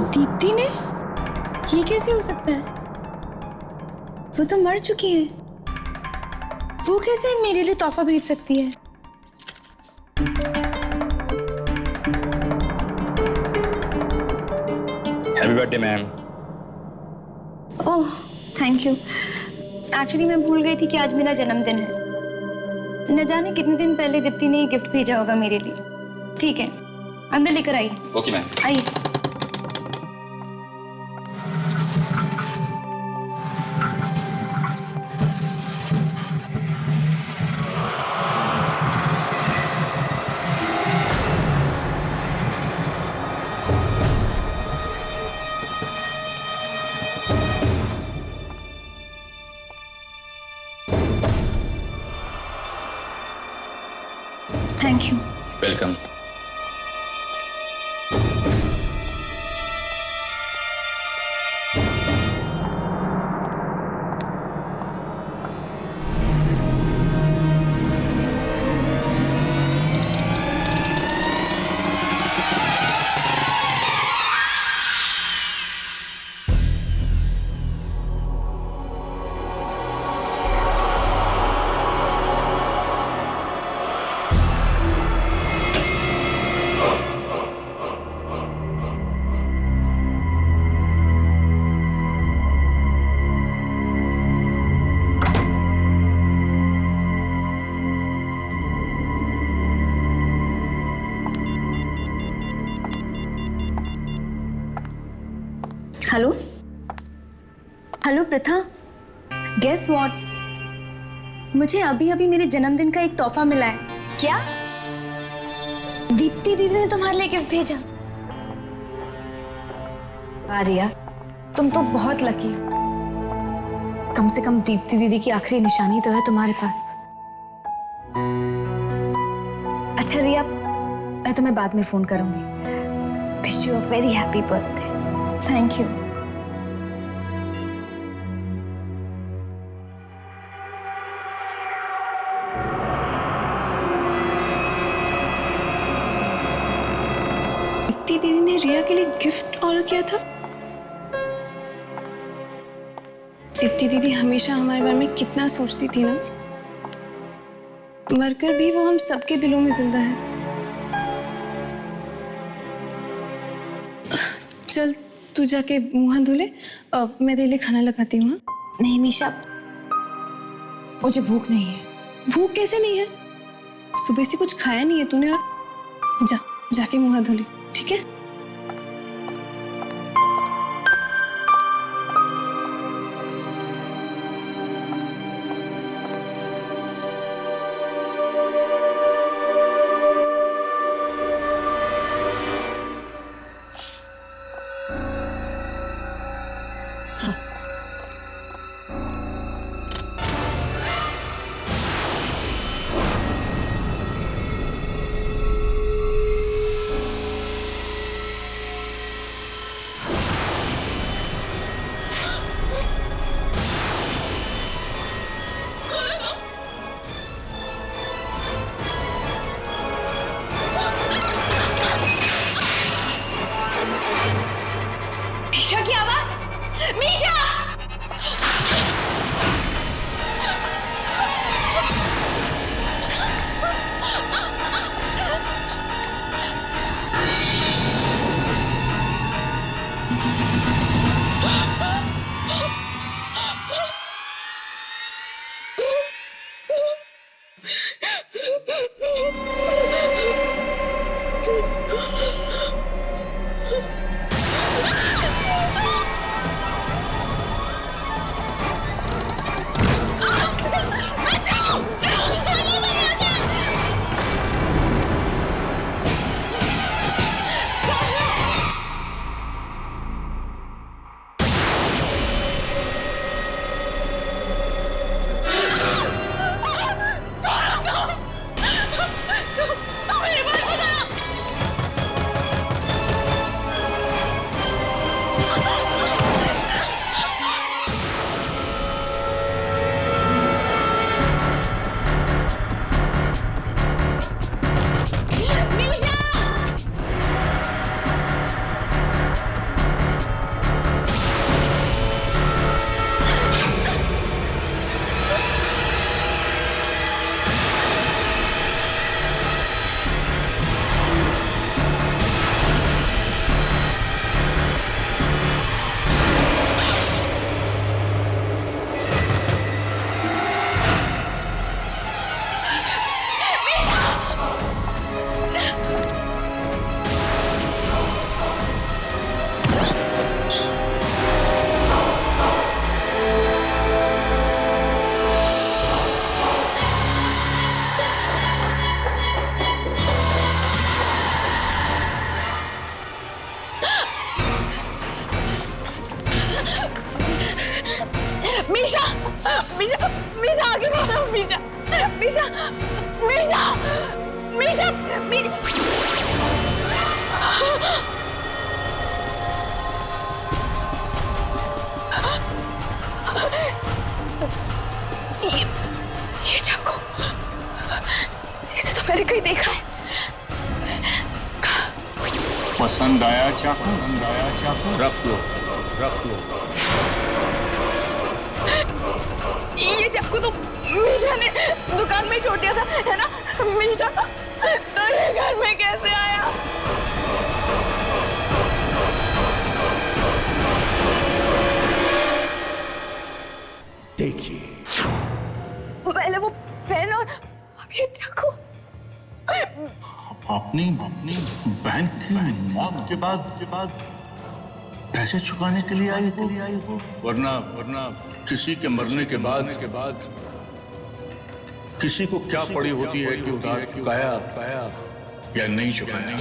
दीप्ति ने? ये कैसे हो सकता है? वो तो मर चुकी है। वो कैसे मेरे लिए तोहफा भेज सकती है? Happy birthday ma'am. Oh, thank you. Actually मैं भूल गई थी कि आज मेरा जन्मदिन है। न जाने कितने दिन पहले दीप्ति ने गिफ्ट भेजा होगा मेरे लिए। ठीक है, अंदर लेकर आइए। Okay ma'am. आइए। Thank you. Welcome. Hello hello Pratha, guess what? मुझे अभी अभी मेरे जन्मदिन का एक तोहफा मिला है। क्या? दीप्ति दीदी ने तुम्हारे लिए गिफ्ट भेजा। आर्या, तुम तो बहुत लकी हो। कम से कम दीप्ति दीदी की आखिरी निशानी तो है तुम्हारे पास। अच्छा रिया, मैं तुम्हें बाद में फोन करूंगी। Wish you a very happy birthday. Thank you. Deepti दीदी ने रिया के लिए गिफ्ट ऑर्डर किया था। दीप्ति दीदी हमेशा हमारे बारे में कितना सोचती थी ना। मरकर भी वो हम सबके दिलों में जिंदा है। चल तू जाके मुंह हाथ धो ले, मैं तेरे लिए खाना लगाती हूँ। नहीं मीशा, मुझे भूख नहीं है। भूख कैसे नहीं है? सुबह से कुछ खाया नहीं है तूने। और जाके मुंह हाथ धो ले, ठीक है? मीशा की आवाज! मीशा! मीशा मीशा मीशा आगे बढ़ो मीशा मीशा मीशा मीशा ये चाकू, इसे तो मैंने कहीं देखा है। पसंद आया चाकू? रख लो रख लो। ये चाकू तो मीशा ने दुकान में छोड़ दिया था, है ना? मीशा तो ये घर में कैसे आया? देखिए, पहले वो पेन और अब ये चाकू। अपनी बहन की मौत के बाद पैसे चुकाने के लिए आई हो, वरना किसी के मरने के बाद किसी को क्या पड़ी होती है कि उधार चुकाया या नहीं चुकाया।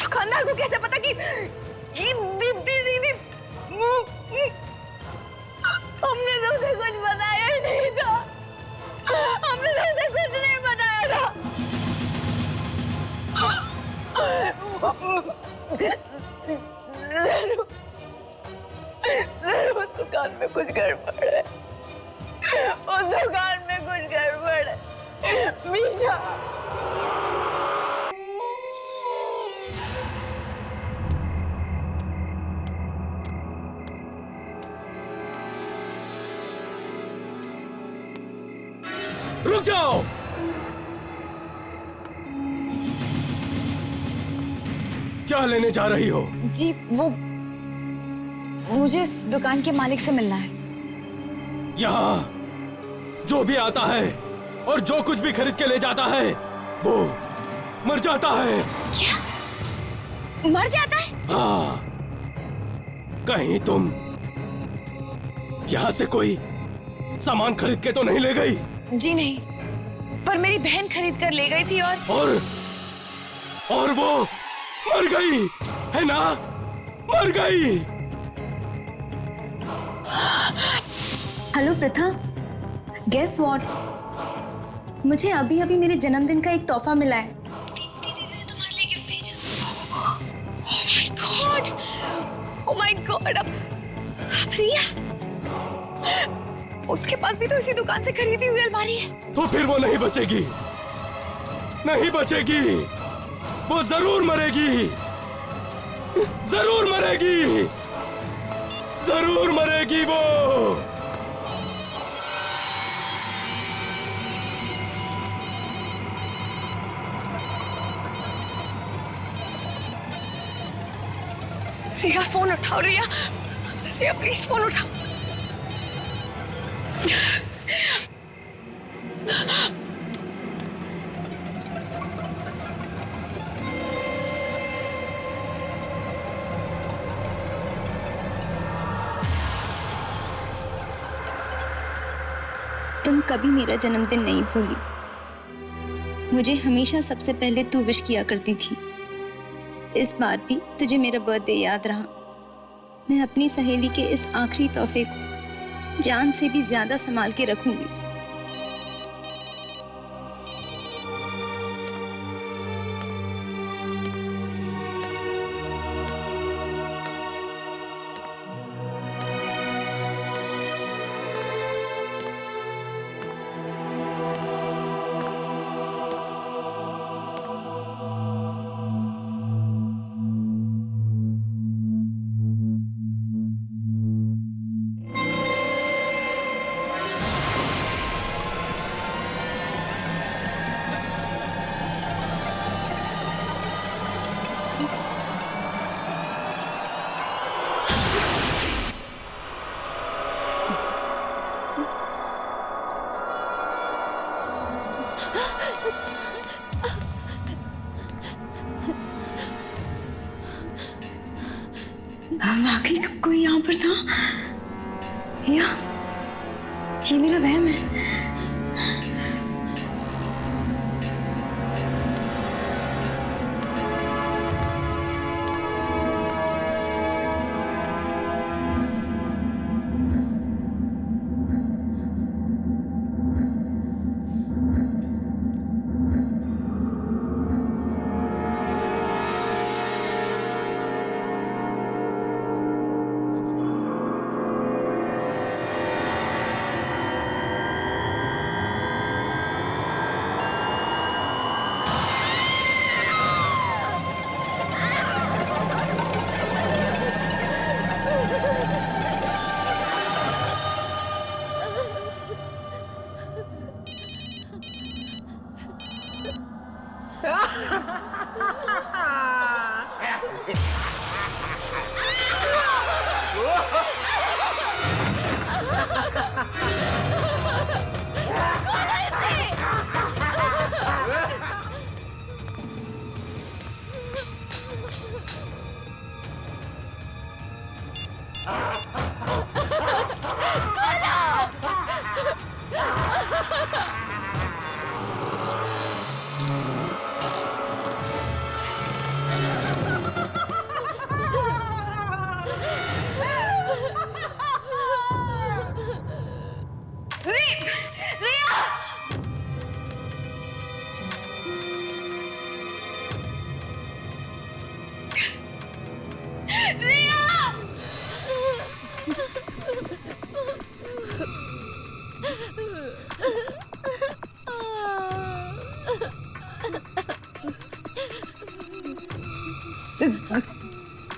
दुकानदार को कैसे पता कि दीप्ति दीदी, हमने तो उसे कुछ बताया ही नहीं था, हमने तो उसे कुछ नहीं बताया था। जरूर उस दुकान में कुछ गड़बड़ है, उस दुकान में कुछ गड़बड़ है। मीशा रुक जाओ। क्या लेने जा रही हो? जी, वो मुझे इस दुकान के मालिक से मिलना है। यहाँ जो भी आता है और जो कुछ भी खरीद के ले जाता है वो मर जाता है। क्या? मर जाता है? हाँ, कहीं तुम यहाँ से कोई सामान खरीद के तो नहीं ले गई? जी नहीं, पर मेरी बहन खरीद कर ले गई थी और वो मर गई है ना? मर गई। हेलो प्रथा, गेस व्हाट, मुझे अभी अभी मेरे जन्मदिन का एक तोहफा मिला है। दीदी ने तुम्हारे लिए गिफ्ट भेजा। ओह माय गॉड, अब रिया, उसके पास भी तो इसी दुकान से खरीदी हुई अलमारी है। तो फिर वो नहीं बचेगी, नहीं बचेगी, वो जरूर मरेगी, जरूर मरेगी, जरूर मरेगी वो। रिया फोन उठाओ, रिया, रिया प्लीज फोन उठाओ। तुम कभी मेरा जन्मदिन नहीं भूली, मुझे हमेशा सबसे पहले तू विश किया करती थी। इस बार भी तुझे मेरा बर्थडे याद रहा। मैं अपनी सहेली के इस आखिरी तोहफे को जान से भी ज्यादा संभाल के रखूंगी। वाकई कोई यहाँ पर था या ये मेरा वहम है?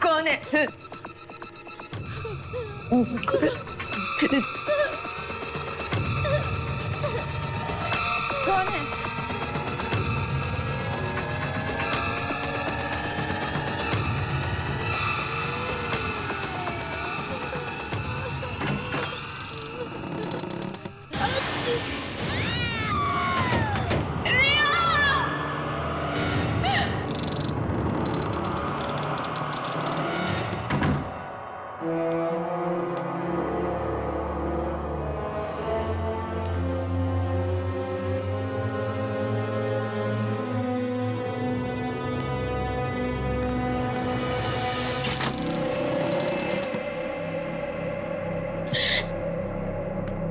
कौन है? कौन है?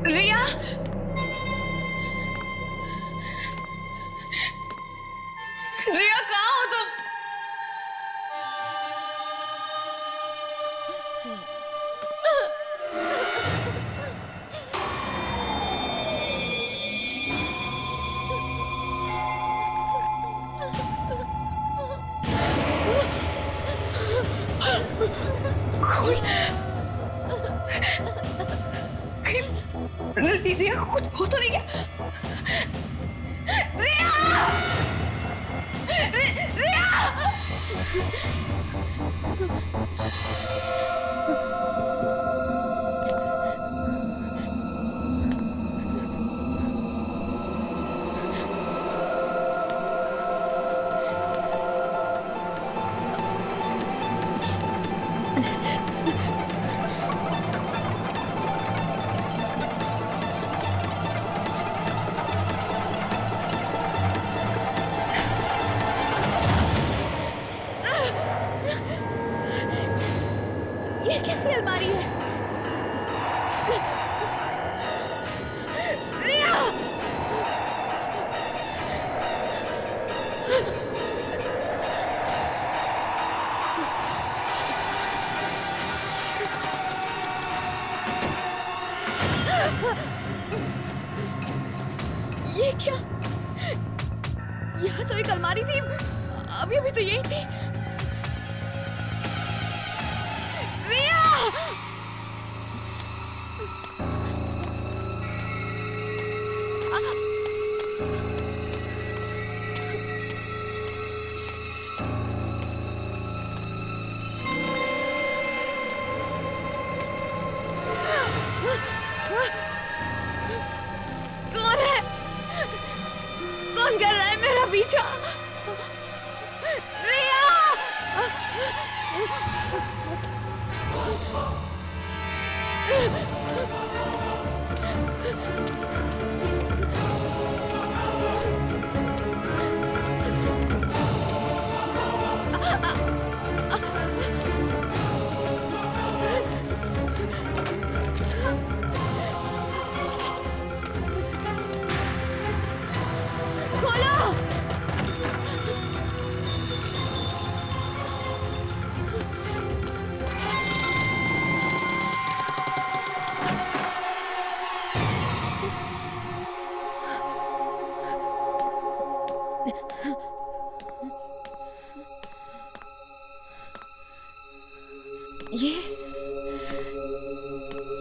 रिया, रिया कहाँ हो तुम? रिया को कुछ हो तो नहीं गया? रिया! रिया! ये कैसी अलमारी है? रिया! ये क्या? यहाँ तो एक अलमारी थी, अभी अभी तो यही थी। कौन है? कौन कर रहा है मेरा पीछा? रिया!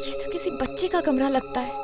ये तो किसी बच्चे का कमरा लगता है।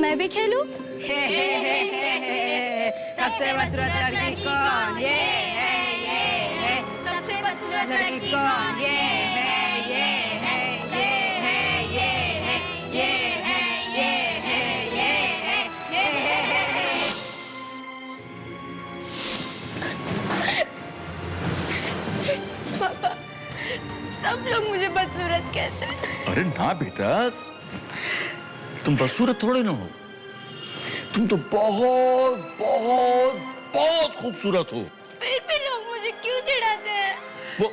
मैं भी खेलूं? सबसे बदसूरत लड़की कौन? ये है, ये है। सबसे बदसूरत लड़की कौन? ये है, ये है, ये है, ये है, ये है, ये है, ये है, ये है। पापा, सब लोग मुझे बदसूरत कहते हैं। अरे ना बेटा, तुम बदसूरत थोड़े ना हो, तुम तो बहुत बहुत बहुत खूबसूरत हो। फिर भी लोग मुझे क्यों चिढ़ाते हैं? वो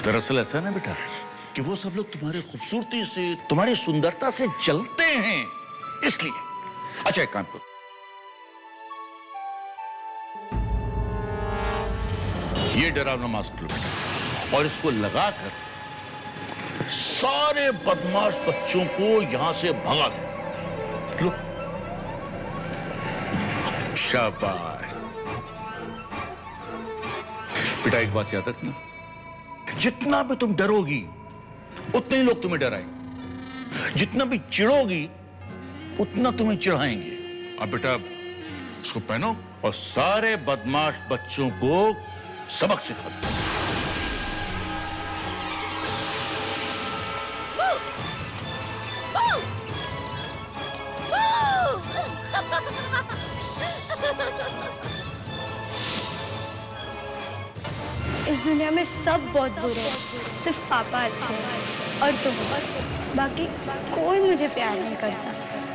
दरअसल ऐसा ना बेटा कि वो सब लोग तुम्हारी खूबसूरती से, तुम्हारी सुंदरता से जलते हैं, इसलिए। अच्छा एक काम करो, ये डरावना मास्क लो और इसको लगाकर सारे बदमाश बच्चों को यहां से भगा दो। लो, शाबाश बेटा। एक बात याद रखना, जितना भी तुम डरोगी उतने ही लोग तुम्हें डराएंगे, जितना भी चिढ़ोगी उतना तुम्हें चिढ़ाएंगे। अब बेटा इसको पहनो और सारे बदमाश बच्चों को सबक सिखा दो। इस दुनिया में सब बहुत बुरे हैं, सिर्फ पापा अच्छे हैं और तुम। बाकी कोई मुझे प्यार नहीं करता।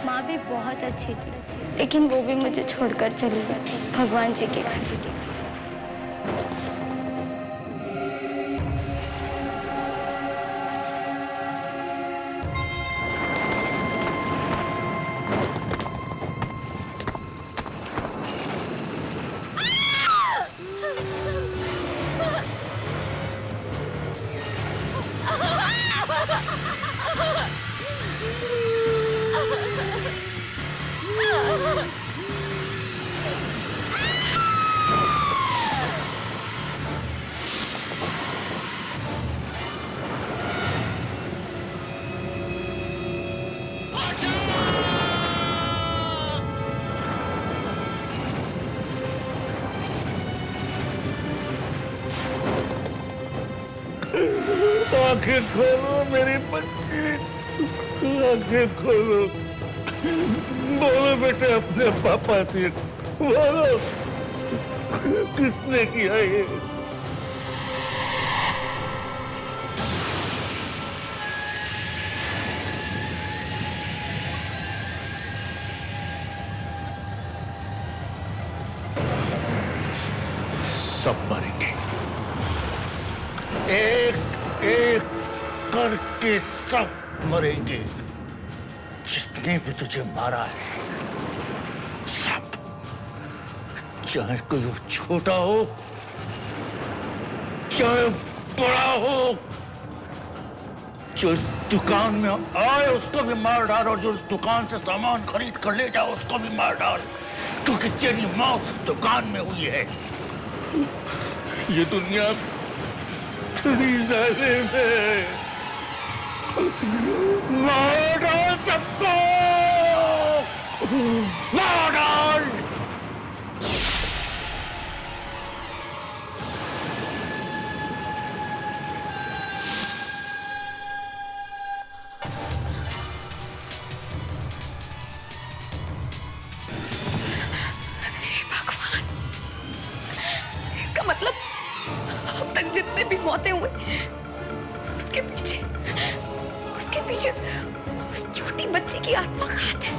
माँ भी बहुत अच्छी थी, लेकिन वो भी मुझे छोड़कर चली गई भगवान जी के घर। आंखें खोलो मेरी बच्ची, आंखें खोलो। बोलो बेटे अपने पापा से, बोलो किसने किया ये? सब मरेंगे, एक एक करके सब मरेंगे। जितने भी तुझे मारा है सब, चाहे कोई छोटा हो चाहे बड़ा हो, जो इस दुकान में आए उसको भी मार डाल और जो इस दुकान से सामान खरीद कर ले जाओ उसको भी मार डाल, क्योंकि तेरी मौत इस दुकान में हुई है। ये दुनिया जालिम है, मार डाल सबको, मार डाल। भगवान, इसका मतलब अब तक जितने भी मौतें हुए उसके पीछे उस छोटी बच्ची की आत्मा का हाथ है।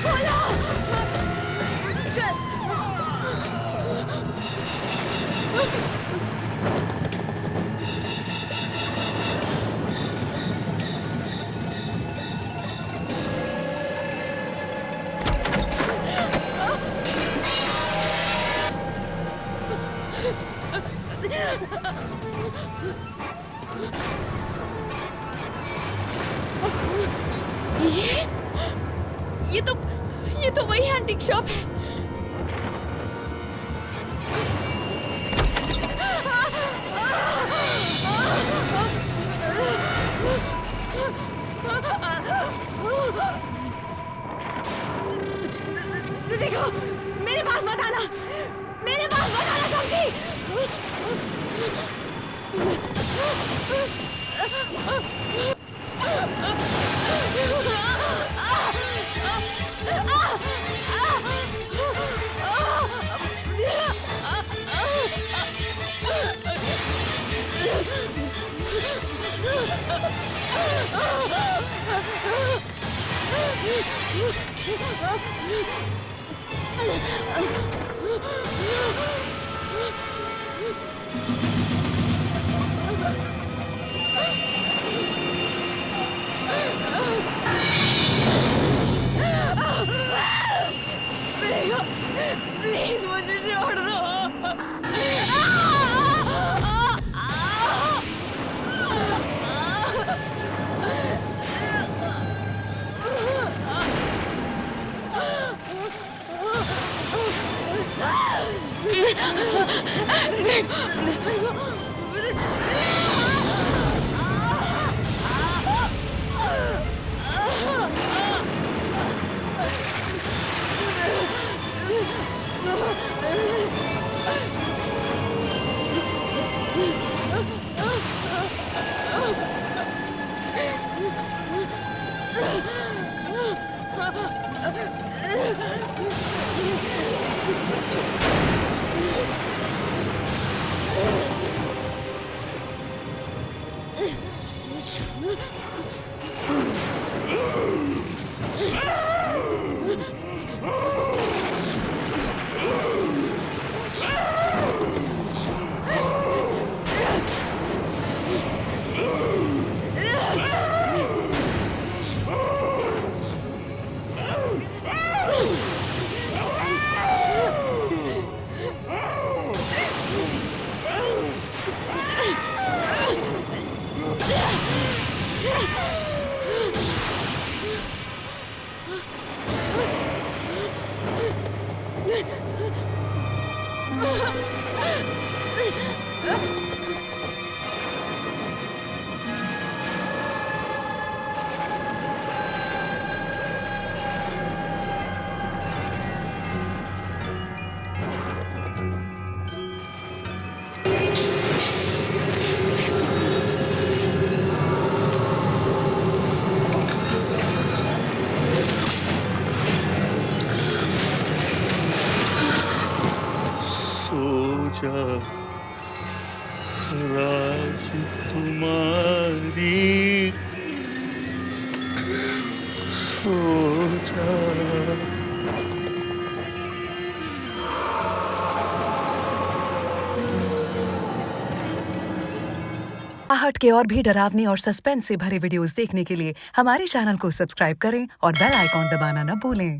खोलो! एंटीक शॉप है। देखो, मेरे पास मत आना, मेरे पास मत आना, समझी? प्लीज मुझे छोड़ दो। राजकुमारी आहट के और भी डरावनी और सस्पेंस से भरे वीडियोस देखने के लिए हमारे चैनल को सब्सक्राइब करें और बेल आइकॉन दबाना न भूलें।